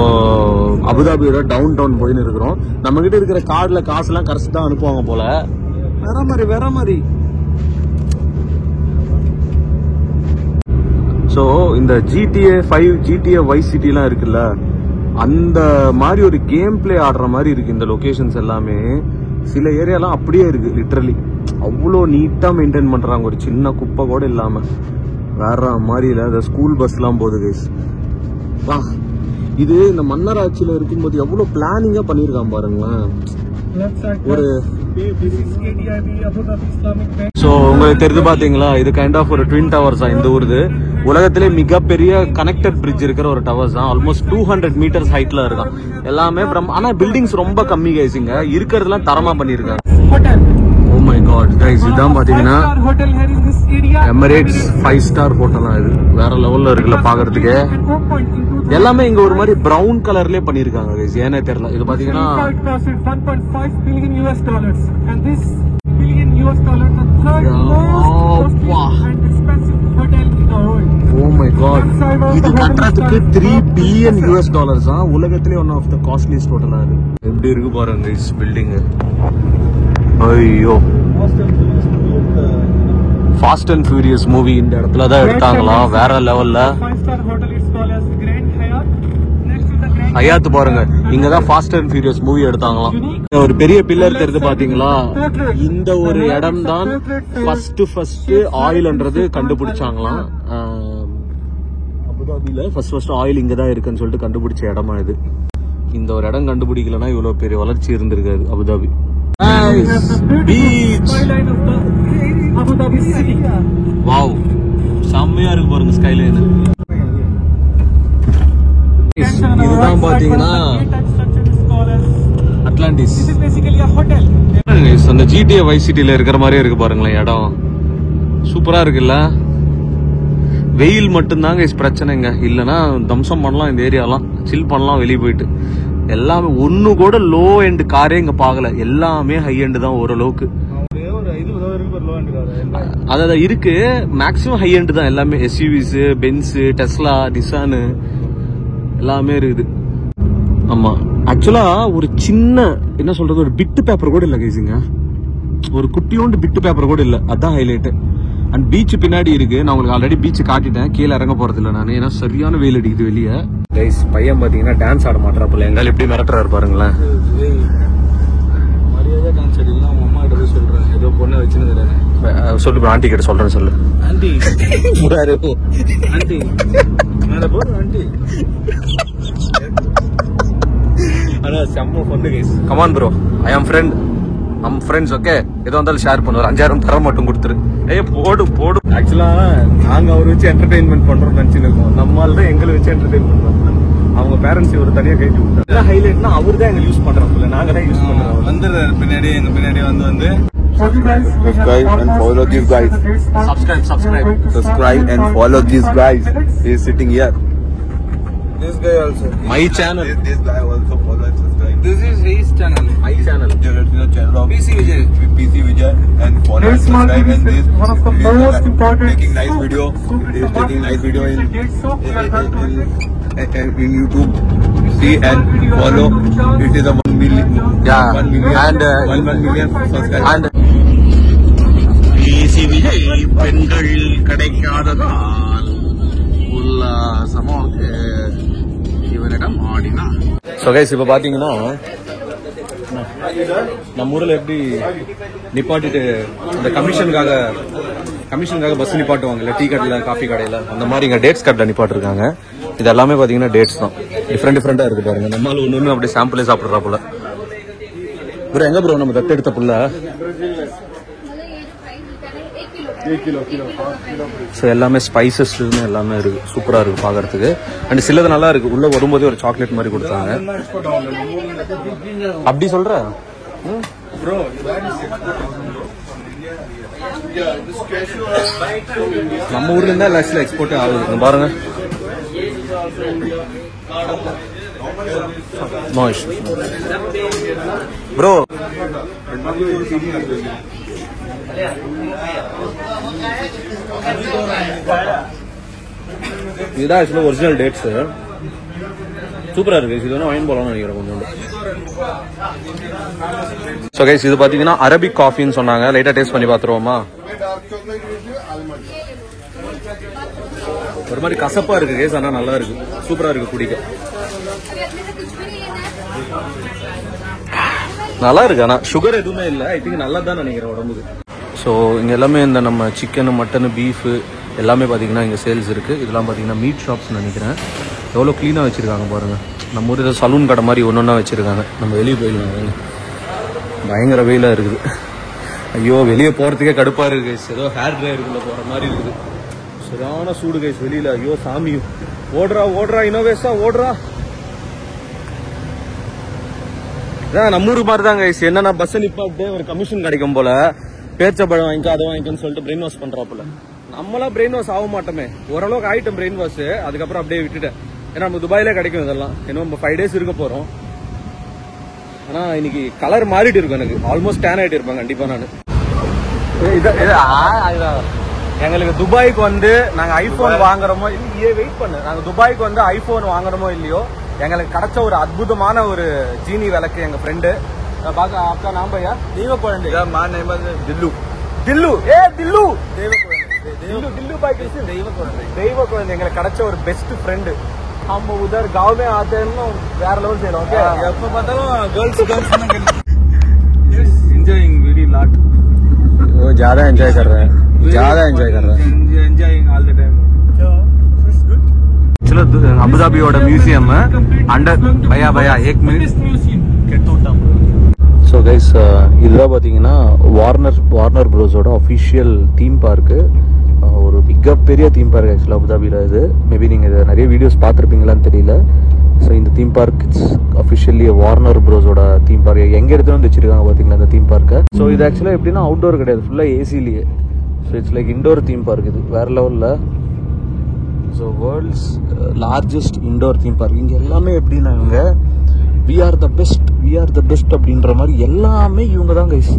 அபுதாபியோட டவுன் டவுன் போயின்னு இருக்கிறோம். நம்ம கிட்ட இருக்கிற கார்டுல காசு எல்லாம் கரைச்சு தான் அனுப்புவாங்க போல. வேற மாதிரி. சோ இந்த GTA 5 GTA வைஸ் சிட்டி எல்லாம் இருக்குல்ல, அந்த மாதிரி ஒரு கேம் பிளே ஆடுற மாதிரி இருக்கு இந்த லொகேஷன்ஸ் எல்லாமே. சில ஏரியாலாம் அப்படியே இருக்கு லிட்டரலி. அவ்வளோ நீட்டா மெயின்டைன் பண்றாங்க, ஒரு சின்ன குப்பை கூட இல்லாம. வேற மாதிரி இல்ல. இந்த ஸ்கூல் பஸ் எல்லாம் போகுது கைஸ். வா, இது இந்த மன்னராட்சியில இருக்கும்போது எவ்வளவு பிளானிங்கா பண்ணிருக்கான் பாருங்களேன். ஒரு சோ உங்களுக்கு தெரிஞ்சு பாத்தீங்களா, இது கைண்ட் ஆஃப் ஒரு ட்வின் டவர்ஸ் தான் இந்த ஊருது. உலகத்திலே மிகப்பெரிய கனெக்டட் பிரிட்ஜ் இருக்கிற ஒரு டவர்ஸ் தான். ஆல்மோஸ்ட் 200 மீட்டர்ஸ் ஹைட்ல இருக்கான். எல்லாமே ஆனா பில்டிங்ஸ் ரொம்ப கம்மி கைஸுங்க, இருக்கிறதுலாம் தரமா பண்ணிருக்காங்க. ஓ மை காட் கைஸ், இதான் பாத்தீங்கன்னா எமிரேட்ஸ் 5-star ஹோட்டலா. இது வேற லெவல்ல இருக்குல்ல பாக்குறதுக்கு. எல்லாமே இங்க ஒரு மாதிரி பிரவுன் கலர்லயே பண்ணிருக்காங்க கைஸ், ஏனே தெரியல. இது பாத்தீங்கன்னா ஓ மை காட், இது கட்டுறதுக்கு $3 பில்லியன் தான். உலகத்திலே ஒன் ஆஃப் த காஸ்ட்லியஸ்ட் ஹோட்டலா இருக்கு. எப்படி இருக்கு பாருங்க கைஸ் பில்டிங். ஐயோ, ஃபாஸ்ட் அண்ட் ஃபியூரியஸ் மூவி இந்த இடத்துல தான் எடுத்தாங்களா, வேற லெவல்ல. ஹயாத் பாருங்க, இங்கதான் ஃபாஸ்ட் அண்ட் ஃபியூரியஸ் மூவி எடுத்தாங்களாம். ஒரு பெரிய பில்லர் தெரிஞ்சு பாத்தீங்களா, இந்த ஒரு இடம் தான் ஃபர்ஸ்ட் ஆயில்ன்றது கண்டுபிடிச்சாங்களாம். அபுதாபில ஃபர்ஸ்ட் ஆயில் இங்கதான் இருக்குன்னு சொல்லிட்டு கண்டுபிடிச்ச இடமா இது. இந்த ஒரு இடம் கண்டுபிடிக்கலன்னா இவ்வளவு பெரிய வளர்ச்சி இருந்திருக்காது அபுதாபி. பீச், வாவ், செம்மையா இருக்கு பாருங்க ஸ்கைலைன். இதுதான் பாத்தீங்கன்னா அட்லாண்டிஸ். அந்த GTA வைஸ் சிட்டில இருக்கிற மாதிரியே இருக்கு பாருங்களேன் இடம். சூப்பரா இருக்குல்ல. வெயில் மட்டும்தாங்க பிரச்சனைங்க, இல்லைன்னா தம்சம் பண்ணலாம் இந்த ஏரியாலாம், சில் பண்ணலாம் வெளியே போயிட்டு. எல்லாமே ஒண்ணு கூட லோ எண்ட் காரே இங்க பாக்கல, எல்லாமே ஹை எண்ட் தான் ஓரளவுக்கு. அதான் இருக்கு, மேக்ஸிமம் ஹை எண்ட் தான் எல்லாமே. SUVs, பென்ஸ், டெஸ்லா, நிசான் எல்லாமே இருக்குது. ஆமா, ஆக்சுவலா ஒரு சின்ன என்ன சொல்றது, ஒரு பிட்டு பேப்பர் கூட இல்ல கைஸுங்க, ஒரு குட்டியோண்டு பிட்டு பேப்பர் கூட இல்ல. அதான் ஹைலைட். அண்ட் பீச் பின்னாடி இருக்கு. நான் உங்களுக்கு ஆல்ரெடி பீச் காட்டிட்டேன், கீழே இறங்க போறது இல்ல நான், ஏன்னா சரியான வெயில் அடிக்குது வெளியே. கைஸ் பையன் பாத்தீங்கன்னா டான்ஸ் ஆட மாட்டாப்புல, எங்கால எப்படி மிரட்டுறாரு பாருங்களேன். மரியாதை டான்ஸ் ஆடிலாம் அவங்க அம்மா கிட்ட போய் சொல்றேன், ஏதோ பொண்ணை வச்சுன்னு சொல்லு. ஆண்டி கிட்ட சொல்றேன் சொல்லு. ஆண்டி ஆண்டி மேல போடு ஆண்டி. ஆனா செம்ம fun guys. Come on bro, I am friend, நம்ம ஃப்ரெண்ட்ஸ். ஓகே, எதோ வந்தாலும் ஷேர் பண்ணுவார். 5,000 தர மட்டும் கொடுத்துரு. போடு. ஆக்சுவலா நாங்க அவரை வச்சு என்டர்டைன்மெண்ட் பண்றோம் நினைச்சுன்னு இருக்கோம். நம்மால தான் எங்களை வச்சு என்டர்டைன்மெண்ட் பண்றோம். அவங்க பேரண்ட்ஸ் இவர் தனியா கைட்டு விட்டாங்க. ஹைலைட்னா அவர் தான் எங்க யூஸ் பண்றோம், நாங்க தான் யூஸ் பண்றோம். வந்து பின்னாடி எங்க பின்னாடி வந்து Subscribe and follow these guys. Subscribe and follow these guys. He is sitting here. this guy also. My channel. This guy also follow and subscribe. This is his channel. My channel. The channel of PC Vijay. PC Vijay and follow Very and small subscribe. And business, this one of the most important. taking nice video. He is taking nice video in YouTube. See and follow. It is a 1 million. Yeah. 1 million. And 1 million subscribers. And PC Vijay பெண்கள் கிடைக்காததால் உல்லாசமாக இவரிடம் ஆடினார். So guys இப்போ பார்த்தீங்கன்னா நம்ம ஊரில் எப்படி நிப்பாட்டிட்டு இந்த கமிஷனுக்காக பஸ் நிப்பாட்டுவாங்கல்ல, டீ கடையில், காஃபி கடையில், அந்த மாதிரி இங்கே டேட்ஸ் கடையில் நிப்பாட்டிருக்காங்க. இது எல்லாமே பார்த்தீங்கன்னா டேட்ஸ் தான். டிஃப்ரெண்டாக இருக்கு பாருங்க. நம்மளால ஒன்று அப்படியே சாம்பிளே சாப்பிட்றா போல. ப்ரோ எங்க ப்ரோ நம்ம தத்தெடுத்த புள்ள? ஸோ எல்லாமே ஸ்பைசஸ் எல்லாமே இருக்கு, சூப்பரா இருக்கு பாக்குறதுக்கு. அண்ட் சிலது நல்லா இருக்கு. உள்ள வரும்போதே ஒரு சாக்லேட் மாதிரி கொடுத்தாங்க. அப்படி சொல்ற நம்ம ஊர்ல இருந்தா லாஸ்ட்ல எக்ஸ்போர்ட் ஆகுது பாருங்க. ப்ரோ இதுதான் ஆக்சுவலா ஒரிஜினல் டேட்ஸ். சூப்பரா இருக்கு. இது வேணா வாங்கி போலாம்னு நினைக்கிறேன் கொஞ்சம். ஸோ கைஸ் இது பாத்தீங்கன்னா அரபிக் காஃபின்னு சொன்னாங்க. லைட்டா டேஸ்ட் பண்ணி பாத்துருவோமா? ஒரு மாதிரி கசப்பா இருக்கு கேஸ், ஆனா நல்லா இருக்கு, சூப்பரா இருக்கு குடிக்க. நல்லா இருக்கு. ஆனா சுகர் எதுவுமே இல்லை. ஐ திங்க் நல்லா தான் நினைக்கிறேன் உடம்புக்கு. ஸோ இங்க எல்லாமே இந்த நம்ம சிக்கனு மட்டனு பீஃபு எல்லாமே பார்த்தீங்கன்னா இங்கே சேல்ஸ் இருக்குது. இதெல்லாம் பார்த்தீங்கன்னா மீட் ஷாப்ஸ்னு நினைக்கிறேன். எவ்வளோ க்ளீனாக வச்சுருக்காங்க பாருங்கள். நம்ம ஊர் சலூன் கடை மாதிரி ஒன்று ஒன்றா வச்சுருக்காங்க. நம்ம வெளியே போயிடலாம். பயங்கர வெயிலாக இருக்குது. ஐயோ வெளியே போகிறதுக்கே கடுப்பாக இருக்குது கைஸ். ஏதோ ஹேர் ட்ரையருக்குள்ளே போகிற மாதிரி இருக்குது. சரியான சூடு கைஸ் வெளியில். ஐயோ சாமி, ஓடுறா ஓடுறா இனோவேஸா ஓடுறா. இதான் நம்ம ஊருக்கு மாதிரி தான் கைஸ். என்னன்னா பஸ் நிப்பாட்டு ஒரு கமிஷன் கிடைக்கும் போல. பேச்சப்பழம் வாங்கிக்கோ அதை வாங்கிக்கோன்னு சொல்லிட்டு பிரெயின் வாஷ் பண்றாப்புல. நம்மளாம் பிரெயின் வாஷ் ஆக மாட்டோமே. ஓரளவுக்கு ஆயிட்டோம் பிரெயின் வாஷ். அதுக்கப்புறம் அப்படியே விட்டுட்டேன். ஏன்னா நம்ம துபாயிலே கிடைக்கும் இதெல்லாம். இன்னும் நம்ம 5 days இருக்க போறோம். ஆனா இன்னைக்கு கலர் மாறிட்டு இருக்கும். எனக்கு ஆல்மோஸ்ட் டேன் ஆயிட்டு இருப்பேன் கண்டிப்பா. நான் எங்களுக்கு துபாய்க்கு வந்து நாங்க ஐபோன் வாங்குறோமோ இல்லையே, வெயிட் பண்ணு. நாங்க துபாய்க்கு வந்து ஐபோன் வாங்குறோமோ இல்லையோ, எங்களுக்கு கிடைச்ச ஒரு அற்புதமான ஒரு ஜீனி விளக்கு எங்க ஃப்ரெண்டு பாக்க. आपका नाम भैया? देव कोयंडे. मां नेम है दिल्लू. दिल्लू ए दिल्लू देव कोयंडे. दिल्लू दिल्लू भाई कैसे? देव कोयंडे எங்களுக்கு கிடைச்ச ஒரு பெஸ்ட் ஃப்ரெண்ட். हम उधर गांव में आते हैं ना, வேற லெவல் செய்றோம். ஓகே எப்ப பார்த்தாலும் girls yes enjoying very lot. वो ज्यादा एंजॉय कर रहे हैं, ज्यादा एंजॉय कर रहे हैं, एंजॉयिंग ऑल द टाइम. चलो अबुधाबीயோட மியூசியம் अंडर भैया भैया 1 मिनट கெட்டோட்டாம். ஸோ கைஸ் இதுதான் பார்த்தீங்கன்னா வார்னர் ப்ரோஸோட அஃபிஷியல் தீம் பார்க்கு. ஒரு மிகப்பெரிய தீம் பார்க் ஆக்சுவலாக அபுதாபியில். இது மேபி நீங்கள் இதை நிறைய வீடியோஸ் பார்த்துருப்பீங்களான்னு தெரியல. ஸோ இந்த theme park it's officially Warner ப்ரோஸோட தீம் பார்க். எங்கே எடுத்துகிட்டு வந்து வச்சிருக்காங்க பார்த்தீங்களா இந்த தீம் பார்க்கை. ஸோ இது ஆக்சுவலாக எப்படின்னா அவுட்டோர் கிடையாது, ஃபுல்லாக ஏசிலேயே. So it's like indoor theme park. இது வேறு லெவலில். So world's largest indoor theme park. இங்கே எல்லாமே எப்படின்னா இவங்க we are the best அப்படின்ற மாதிரி எல்லாமே இவங்க தான் கைஸ்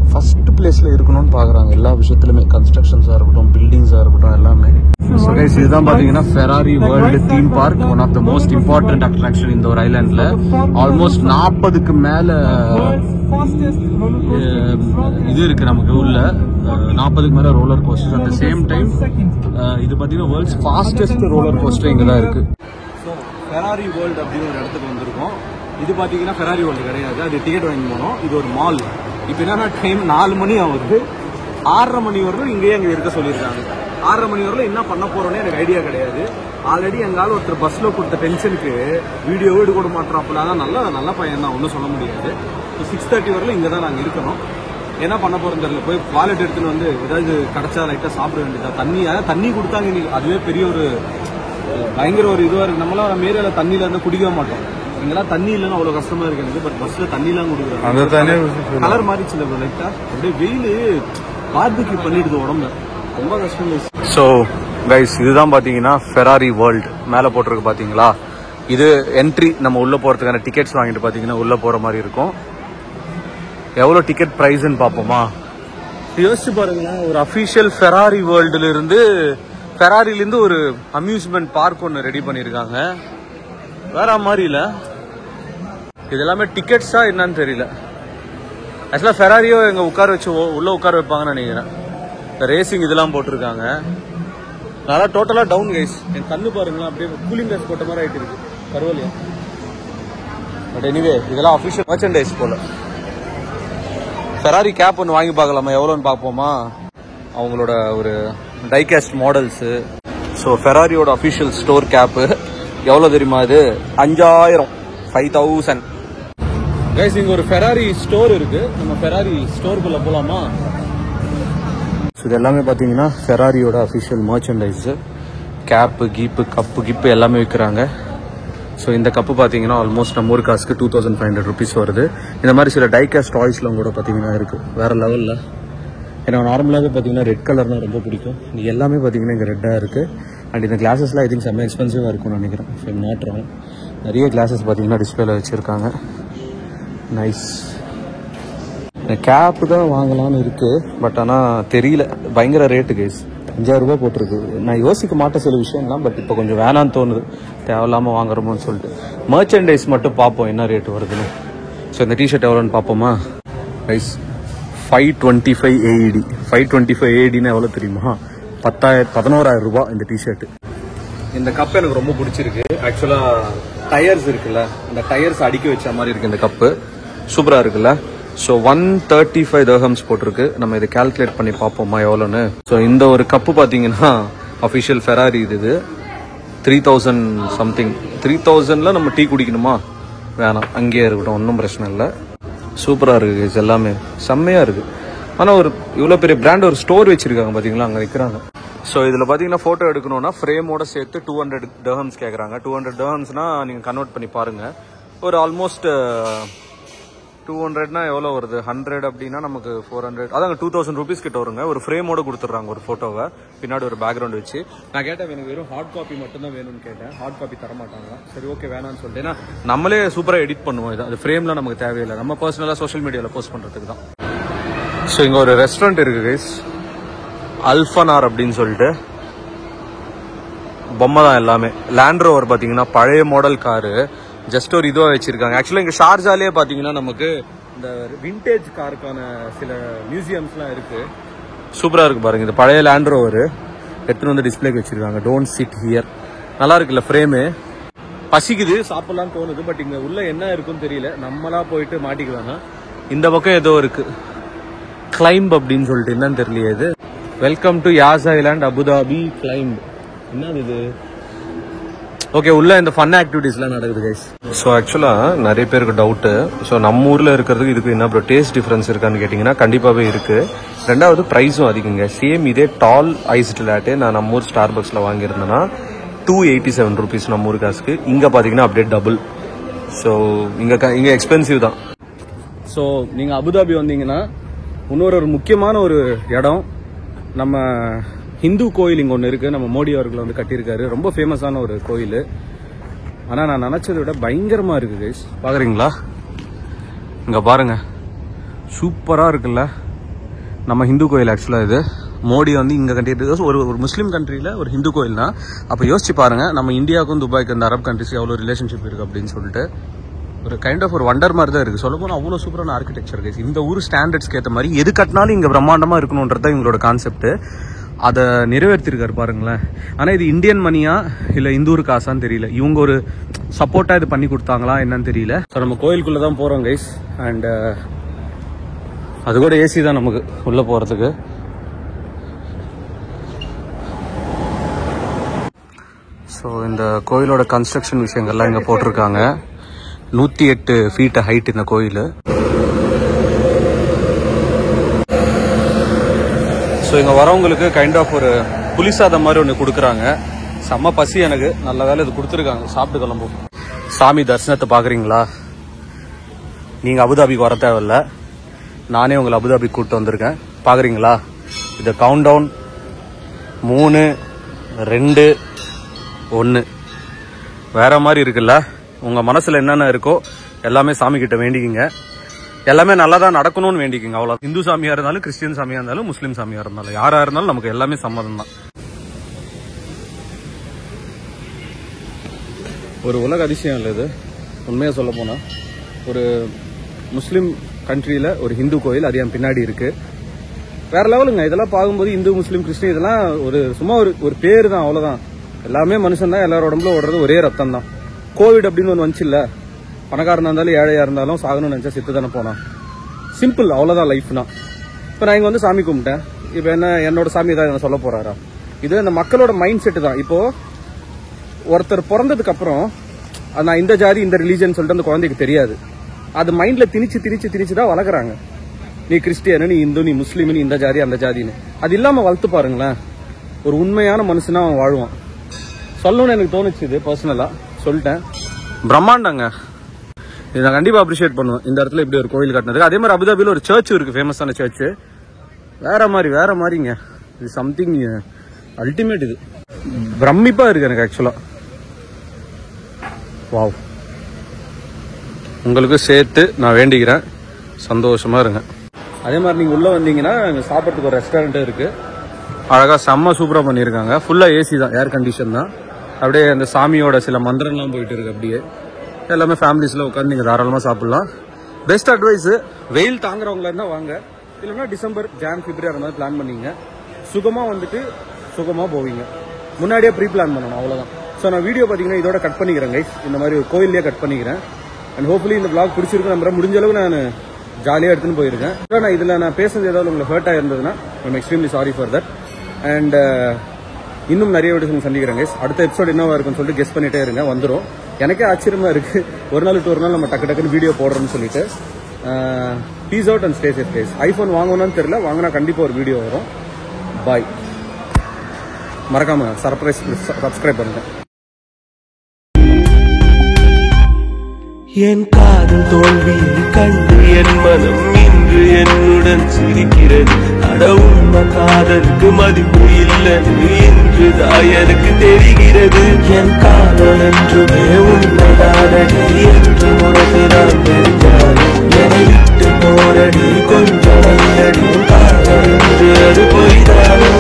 ஃபர்ஸ்ட் பிளேஸ்ல இருக்கணும்னு பாக்குறாங்க. எல்லா விஷயத்துலயுமே கன்ஸ்ட்ரக்ஷன்ஸா இருக்கட்டும், பில்டிங்ஸா இருக்கட்டும், எல்லாமே. ஸோ கைஸ் இதுதான் பாத்தீங்கன்னா Ferrari world theme park. One of the most important attraction இந்த ஒரு ஐலாண்ட்ல. ஆல்மோஸ்ட் 40க்கு மேல இது இருக்கு நமக்கு உள்ள. 40க்கு மேல roller coaster. At the same time இது பாத்தீங்கன்னா வேர்ல்ட்ஸ் ஃபாஸ்டஸ்ட் ரோலர் கோஸ்டர் இங்க தான் இருக்கு. ஃபெராரி வேர்ல்டு அப்படின்னு ஒரு இடத்துக்கு வந்திருக்கோம். இது பார்த்தீங்கன்னா ஃபெராரி வேர்ல்டு கிடையாது, அது டிக்கெட் வாங்கி போனோம். இது ஒரு மால். இப்போ என்னன்னா டைம் 4 மணி ஆகுது. 6:30 மணி வரலும் இங்கேயே அங்கே இருக்க சொல்லியிருக்காங்க. 6:30 மணி வரலும் என்ன பண்ண போறோன்னு எனக்கு ஐடியா கிடையாது. ஆல்ரெடி எங்கால ஒருத்தர் பஸ்ல கொடுத்த டென்ஷனுக்கு வீடியோ எடுக்க மாட்டாப்புல. அதான் நல்ல பையன் தான், ஒன்றும் சொல்ல முடியாது. 6:30 வரலும் இங்கே தான் நாங்கள் இருக்கணும். என்ன பண்ண போறோம் தெரியல. போய் வாலெட் எடுத்துன்னு வந்து ஏதாவது கிடைச்சா லைட்டாக சாப்பிட வேண்டியதா. தண்ணி கொடுத்தாங்க இன்னைக்கு. அதுவே பெரிய ஒரு பயங்கர ஒரு இதுவா இருக்கு. நம்மளாம் நம்ம ஏரியால தண்ணியில இருந்து குடிக்க மாட்டோம். இங்கெல்லாம் தண்ணி இல்லைன்னு அவ்வளவு கஷ்டமா இருக்கு எனக்கு. பட் பஸ்ல தண்ணி எல்லாம் குடிக்கிறாங்க. கலர் மாறிச்சு லைட்டா. அப்படியே வெயிலு பார்பிக்யூ பண்ணிடுது உடம்புல. ரொம்ப கஷ்டம். ஸோ கைஸ் இதுதான் பாத்தீங்கன்னா ஃபெராரி வேர்ல்டு. மேல போட்டிருக்கு பாத்தீங்களா. இது என்ட்ரி. நம்ம உள்ள போறதுக்கான டிக்கெட்ஸ் வாங்கிட்டு பாத்தீங்கன்னா உள்ள போற மாதிரி இருக்கும். எவ்வளவு டிக்கெட் பிரைஸ்ன்னு பாப்போமா? யோசிச்சு பாருங்க. ஒரு அபிஷியல் ஃபெராரி வேர்ல்டுல இருந்து ஃபெராரிலேருந்து ஒரு அம்யூஸ்மெண்ட் பார்க் ஒன்று ரெடி பண்ணியிருக்காங்க. வேற மாதிரி இல்லை. இது எல்லாமே டிக்கெட்ஸா என்னன்னு தெரியல. ஆக்சுவலாக ஃபெராரியோ எங்க உட்கார வச்சு உள்ள உட்கார வைப்பாங்கன்னு நினைக்கிறேன். ரேசிங் இதெல்லாம் போட்டிருக்காங்க. நல்லா டோட்டலாக டவுன் கைஸ். என் கண்ணு பாருங்களா, அப்படியே கூலிங் கிளாஸ் போட்ட மாதிரி ஆகிட்டு இருக்கு கருவலியா. பட் எனிவே இதெல்லாம் அஃபிஷியல் மர்ச்சன்டைஸ் போல. ஃபெராரி கேப் ஒன்று வாங்கி பார்க்கலாமா, எவ்வளோன்னு பார்ப்போமா? அவங்களோட ஒரு டைகாஸ்ட் மாடல்ஸு. ஸோ ஃபெராரியோட அஃபிஷியல் ஸ்டோர் கேப்பு எவ்வளோ தெரியுமா? இது 5000. கைஸ் இங்க ஒரு ஃபெராரி ஸ்டோர் இருக்கு. நம்ம ஃபெராரி ஸ்டோருக்குள்ள போலாமா? இது எல்லாமே பாத்தீங்கன்னா ஃபெராரியோட அஃபிஷியல் மர்ச்சன்டைஸ். கேப்பு கீப்பு கப்பு கிப்பு எல்லாமே விற்கிறாங்க. ஸோ இந்த கப்பு பார்த்தீங்கன்னா ஆல்மோஸ்ட் நம்ம ஊர் காசுக்கு 2500 rupees வருது. இந்த மாதிரி சில டைகாஸ்ட் டாய்ஸ்லாம் கூட பார்த்தீங்கன்னா இருக்குது வேறு லெவலில். எனக்கு நார்மலாகவே பார்த்தீங்கன்னா ரெட் கலர்னால் ரொம்ப பிடிக்கும். இது எல்லாமே பார்த்தீங்கன்னா இங்கே ரெட்டாக இருக்குது. அண்ட் இந்த கிளாஸஸ்லாம் ஐ திங்க் செம்ம எக்ஸ்பென்சிவாக இருக்கும்னு நினைக்கிறேன். So not wrong. நிறைய கிளாஸஸ் பார்த்தீங்கன்னா டிஸ்பிளேல வச்சுருக்காங்க. நைஸ். கேப்பு தான் வாங்கலாம்னு இருக்குது. பட் ஆனால் தெரியல, பயங்கர ரேட்டு கைஸ். 5000 ரூபா போட்டிருக்கு. நான் யோசிக்க மாட்டேன் சில விஷயம்லாம். பட் இப்போ கொஞ்சம் வேணான்னு தோணுது, தேவையில்லாமல் வாங்குறோமோன்னு சொல்லிட்டு. மர்ச்சன்டைஸ் மட்டும் பார்ப்போம் என்ன ரேட் வருதுன்னு. ஸோ இந்த டிஷர்ட் எவ்வளோன்னு பார்ப்போமா? Rice 525 AED. 525 AEDன்னு எவ்வளோ தெரியுமா? 11,000 ரூபா இந்த டிஷர்ட்டு. இந்த கப் எனக்கு ரொம்ப பிடிச்சிருக்கு. ஆக்சுவலாக டயர்ஸ் இருக்குல்ல, இந்த டயர்ஸ் அடுக்கி வச்ச மாதிரி இருக்குது இந்த கப்பு. சூப்பராக இருக்குல்ல. ஸோ 135 dirhams போட்டிருக்கு. நம்ம இதை கால்குலேட் பண்ணி பார்ப்போமா எவ்வளோன்னு. ஸோ இந்த ஒரு கப்பு பார்த்தீங்கன்னா அஃபிஷியல் ஃபெராரி இது 3000 சம்திங். 3000ல் நம்ம டீ குடிக்கணுமா? வேணாம், அங்கேயே இருக்கட்டும், ஒன்றும் பிரச்சனை இல்லை. சூப்பராக இருக்குது, இது எல்லாமே செம்மையாக இருக்குது. ஆனால் ஒரு இவ்வளோ பெரிய பிராண்ட் ஒரு ஸ்டோர் வச்சுருக்காங்க பார்த்தீங்களா, அங்கே விற்கிறாங்க. ஸோ இதில் பார்த்தீங்கன்னா ஃபோட்டோ எடுக்கணும்னா ஃப்ரேமோட சேர்த்து 200 dirhams கேட்குறாங்க. 200 dirhamsனா நீங்கள் கன்வெர்ட் பண்ணி பாருங்கள். ஒரு ஆல்மோஸ்ட் 200னா எவ்வளோ வருது? 100 அப்படின்னா நமக்கு 400, அதாங்க 2000 rupees கிட்ட வருங்க. ஒரு ஃப்ரேமோட கொடுத்துட்றாங்க ஒரு ஃபோட்டோவை, பின்னாடி ஒரு பேக்ரவுண்ட் வச்சு. நான் கேட்டேன் எனக்கு வெறும் ஹார்ட் காப்பி மட்டும்தான் வேணும்னு கேட்டேன். ஹார்ட் காப்பி தர மாட்டாங்க. சரி ஓகே வேணான்னு சொல்லிட்டு, ஏன்னா நம்மளே சூப்பராக எடிட் பண்ணுவோம். இது அது ஃப்ரேம்லாம் நமக்கு தேவையில்லை, நம்ம பர்சனலாக சோஷியல் மீடியாவில் போஸ்ட் பண்ணுறதுக்கு தான். ஸோ இங்கே ஒரு ரெஸ்டாரண்ட் இருக்குது கைஸ், அல்ஃபனார் அப்படின்னு சொல்லிட்டு. பொம்மை தான் எல்லாமே. லேண்ட் ரோவர் பார்த்தீங்கன்னா பழைய மாடல் காரு, ஜஸ்ட் ஒரு இதுவாக வச்சிருக்காங்க. ஆக்சுவலாக இங்கே ஷார்ஜாலே பார்த்தீங்கன்னா நமக்கு இந்த விண்டேஜ் காருக்கான சில மியூசியம்ஸ்லாம் இருக்கு. சூப்பராக இருக்கு பாருங்க. இந்த பழைய லேண்ட் ரோவர் எடுத்துன்னு வந்து டிஸ்பிளேக்கு வச்சிருக்காங்க. Don't chit here. நல்லா இருக்குல்ல ஃப்ரேமு. பசிக்குது, சாப்பிடலான்னு தோணுது. பட் இங்கே உள்ள என்ன இருக்குன்னு தெரியல, நம்மளா போயிட்டு மாட்டிக்குவாங்க. இந்த பக்கம் ஏதோ இருக்கு, கிளைம்ப் அப்படின்னு சொல்லிட்டு, என்னன்னு தெரியலையே இது. Welcome to Yas Island Abu Dhabi climb. என்னது இது? ஓகே, உள்ள இந்த ஃபன் ஆக்டிவிட்டிஸ்லாம் நடக்குது கைஸ். ஸோ ஆக்சுவலாக நிறைய பேருக்கு டவுட்டு, ஸோ நம்ம ஊரில் இருக்கிறதுக்கு இதுக்கு என்ன ப்ரோ டேஸ்ட் டிஃப்ரென்ஸ் இருக்கான்னு கேட்டிங்கன்னா கண்டிப்பாகவே இருக்குது. ரெண்டாவது ப்ரைஸும் அதிகங்க. சேம் இதே டால் ஐஸ்டு லாட்டே நான் நம்ம ஊர் ஸ்டார்பக்ஸில் வாங்கியிருந்தேன்னா 287 rupees நம்ம ஊர் காசுக்கு. இங்கே பார்த்தீங்கன்னா அப்படியே டபுள். ஸோ இங்கே எக்ஸ்பென்சிவ் தான். ஸோ நீங்கள் அபுதாபி வந்தீங்கன்னா இன்னொரு முக்கியமான ஒரு இடம், நம்ம ஹிந்து கோயில் இங்கே ஒன்று இருக்குது. நம்ம மோடி அவர்கள் வந்து கட்டியிருக்காரு. ரொம்ப ஃபேமஸான ஒரு கோயில். ஆனால் நான் நினச்சதை விட பயங்கரமாக இருக்குது கைஸ். பார்க்குறீங்களா? இங்கே பாருங்கள், சூப்பராக இருக்குல்ல. நம்ம ஹிந்து கோயில் ஆக்சுவலாக இது. மோடி வந்து இங்கே கட்டிட்டு ஒரு முஸ்லீம் கண்ட்ரியில் ஒரு ஹிந்து கோயில் தான். அப்போ யோசிச்சு பாருங்கள், நம்ம இந்தியாவுக்கும் துபாய்க்கு இந்த அரப் கண்ட்ரிஸ்க்கு எவ்வளோ ரிலேஷன்ஷிப் இருக்குது அப்படின்னு சொல்லிட்டு. ஒரு கைண்ட் ஆஃப் ஒரு வண்டர் மாதிரி தான் இருக்குது. சொல்ல போனால் அவ்வளோ சூப்பரான ஆர்கிடெக்சர் கைஸ். இந்த ஊர் ஸ்டாண்டர்ட்ஸ்க்கு ஏற்ற மாதிரி எது கட்டினாலும் இங்கே பிரம்மாண்டமாக இருக்கணுன்றது தான் இவங்களோட கான்செப்ட். அதை நிறைவேற்றிருக்காரு பாருங்களேன். ஆனால் இது இந்தியன் மணியா இல்லை இந்தூர் காசான்னு தெரியல. இவங்க ஒரு சப்போர்ட்டாக இது பண்ணி கொடுத்தாங்களா என்னன்னு தெரியல. ஸோ நம்ம கோயிலுக்குள்ளே தான் போகிறோம் கைஸ். அண்ட் அது கூட ஏசி தான் நமக்கு உள்ளே போகிறதுக்கு. ஸோ இந்த கோயிலோட கன்ஸ்ட்ரக்ஷன் விஷயங்கள்லாம் இங்கே போட்டிருக்காங்க. 108 feet ஹைட் இந்த கோயில். ஸோ இங்கே வரவங்களுக்கு கைண்ட் ஆஃப் ஒரு புளிசாதம் மாதிரி ஒன்று கொடுக்குறாங்க. செம்ம பசி எனக்கு. நல்ல வேலை இது கொடுத்துருக்காங்க. சாப்பிட்டு கிளம்பும். சாமி தரிசனத்தை பார்க்குறீங்களா? நீங்கள் அபுதாபிக்கு வர தேவையில்ல, நானே உங்களை அபுதாபிக்கு கூப்பிட்டு வந்திருக்கேன். பார்க்குறீங்களா? இது கவுண்ட் டவுன் 3, 2, 1 வேற மாதிரி இருக்குல்ல. உங்கள் மனசில் என்னென்ன இருக்கோ எல்லாமே சாமி கிட்ட வேண்டிக்கிங்க. எல்லாமே நல்லா தான் நடக்கணும்னு வேண்டிக்குங்க. அவ்வளோ. இந்து சாமியாக இருந்தாலும், கிறிஸ்டியன் சாமியாக இருந்தாலும், முஸ்லீம் சாமியாக இருந்தாலும், யாராக இருந்தாலும் நமக்கு எல்லாமே சம்மதம் தான். ஒரு உலக அதிசயம் இல்லை இது, உண்மையாக சொல்ல போனால். ஒரு முஸ்லீம் கண்ட்ரியில் ஒரு ஹிந்து கோயில், அது என் பின்னாடி இருக்குது. வேற லெவலுங்க. இதெல்லாம் பார்க்கும்போது இந்து, முஸ்லீம், கிறிஸ்டின் இதெல்லாம் ஒரு சும்மா ஒரு பேர் தான், அவ்வளோதான். எல்லாமே மனுஷன் தான். எல்லாரோட உடம்புல ஓடுறது ஒரே ரத்தம் தான். கோவிட் அப்படின்னு ஒன்று வந்துச்சு இல்லை, பணக்காரனாக இருந்தாலும் ஏழையாக இருந்தாலும் சாகணும்னு நினச்சா செத்து தானே போனான். சிம்பிள், அவ்வளோதான் லைஃப்னா. இப்போ நான் இங்கே வந்து சாமி கும்பிட்டேன். இப்போ என்னோட சாமி தான் என்ன சொல்ல போகிறாரா? இது இந்த மக்களோட மைண்ட் செட்டு தான். இப்போது ஒருத்தர் பிறந்ததுக்கு அப்புறம் நான் இந்த ஜாதி இந்த ரிலீஜன் சொல்லிட்டு அந்த குழந்தைக்கு தெரியாது. அது மைண்ட்ல திணிச்சு தான் வளர்க்குறாங்க. நீ கிறிஸ்டியனு, நீ இந்து, நீ முஸ்லீம், நீ இந்த ஜாதி அந்த ஜாதின்னு. அது இல்லாம வளர்த்து பாருங்களேன், ஒரு உண்மையான மனுஷனா அவன் வாழ்வான். சொல்லணும்னு எனக்கு தோணுச்சு, இது பர்சனலா சொல்லிட்டேன். பிரம்மாண்டங்க, இதை நான் கண்டிப்பா அப்ரிஷியேட் பண்ணுவேன். இந்த இடத்துல இப்படி ஒரு கோயில் கட்டினதுக்கு. அதே மாதிரி அபுதாபியில் ஒரு சர்ச் இருக்கு, ஃபேமஸான சர்ச். வேற மாதிரிங்க. இது சம்திங் அல்டிமேட். இது பிரமிப்பா இருக்கு எனக்கு ஆக்சுவலா. வாவ். உங்களுக்கு சேர்த்து நான் வேண்டிக்கிறேன், சந்தோஷமா இருங்க. அதே மாதிரி நீங்க உள்ள வந்தீங்கன்னா சாப்பிட்றதுக்கு ஒரு ரெஸ்டாரண்ட் இருக்கு. அழகா செம்ம சூப்பரா பண்ணியிருக்காங்க. ஃபுல்லா ஏசி தான், ஏர் கண்டிஷன் தான். அப்படியே அந்த சாமியோட சில மந்திரம்லாம் போயிட்டு இருக்கு. அப்படியே எல்லாமே ஃபேமிலிஸ்ல உட்காந்து நீங்க தாராளமா சாப்பிடலாம். பெஸ்ட் அட்வைஸ், வெயில் தாங்குறவங்களா இருந்தா வாங்க, இல்லைன்னா டிசம்பர், ஜான், பிப்ரவரி அந்த மாதிரி பிளான் பண்ணீங்க. சுகமா வந்துட்டு சுகமா போவீங்க. முன்னாடியே ப்ரீ பிளான் பண்ணணும், அவ்வளவுதான். ஸோ நான் வீடியோ பார்த்தீங்கன்னா இதோட கட் பண்ணிக்கிறேன் கைஸ். இந்த மாதிரி ஒரு கோயிலே கட் பண்ணிக்கிறேன். அண்ட் ஹோப்ஃபுல்லி இந்த vlog பிடிச்சிருக்கு நம்புறேன். முடிஞ்ச அளவு நான் ஜாலியாக எடுத்துன்னு போயிருக்கேன். நான் இதில் நான் பேசுறது ஏதாவது உங்களுக்கு ஹர்ட் ஆயிருந்ததுன்னா I'm extremely sorry for that. And இன்னும் நிறைய வீடியோஸ் சந்திக்கிறேன் கைஸ். அடுத்த எபிசோட் என்னவா இருக்குன்னு சொல்லிட்டு கெஸ் பண்ணிட்டே இருங்க, வந்துடும். எனக்கே ஆச்சரியமா இருக்கு, ஒரு நாள் விட்டு ஒரு நாள் நம்ம டக்குன்னு வீடியோ போடுறோம்னு சொல்லிட்டு. Peace out and stay safe guys. IPhone வாங்கணும்னு தெரியல, வாங்கினா கண்டிப்பாக ஒரு வீடியோ வரும். பாய். மறக்காம சப்ஸ்கிரைப் பண்ணுங்க. என் காதல் தோல்வியை கண்டு என் மனம் இன்று என்னுடன் சிரிக்கிறது. அட உண்மை காதலுக்கு மதிப்பு இல்லைன்னு இன்றுதான் எனக்கு தெரிகிறது. என் காதல் என்றுமே உண்மைதானடி என்று உனக்குதான் தெரிஞ்சாலும் என்னை விட்டு போரடி கொஞ்சம் நல்லடி. காதல் என்று அது போய்தானோ?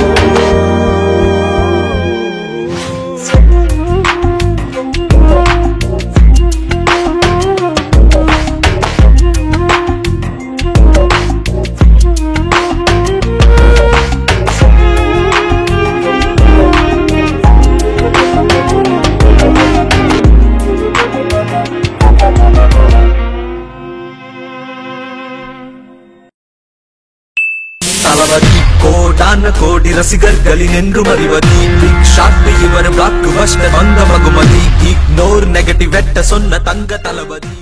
கோடி ரசிகர்களின் என்றும் அறிவதி. பிக் ஷாட் இவர் பிளாக் பஸ்டர் வந்த மகுமதி. இக்னோர் நெகட்டிவ் வெட்ட சொன்ன தங்க தளபதி.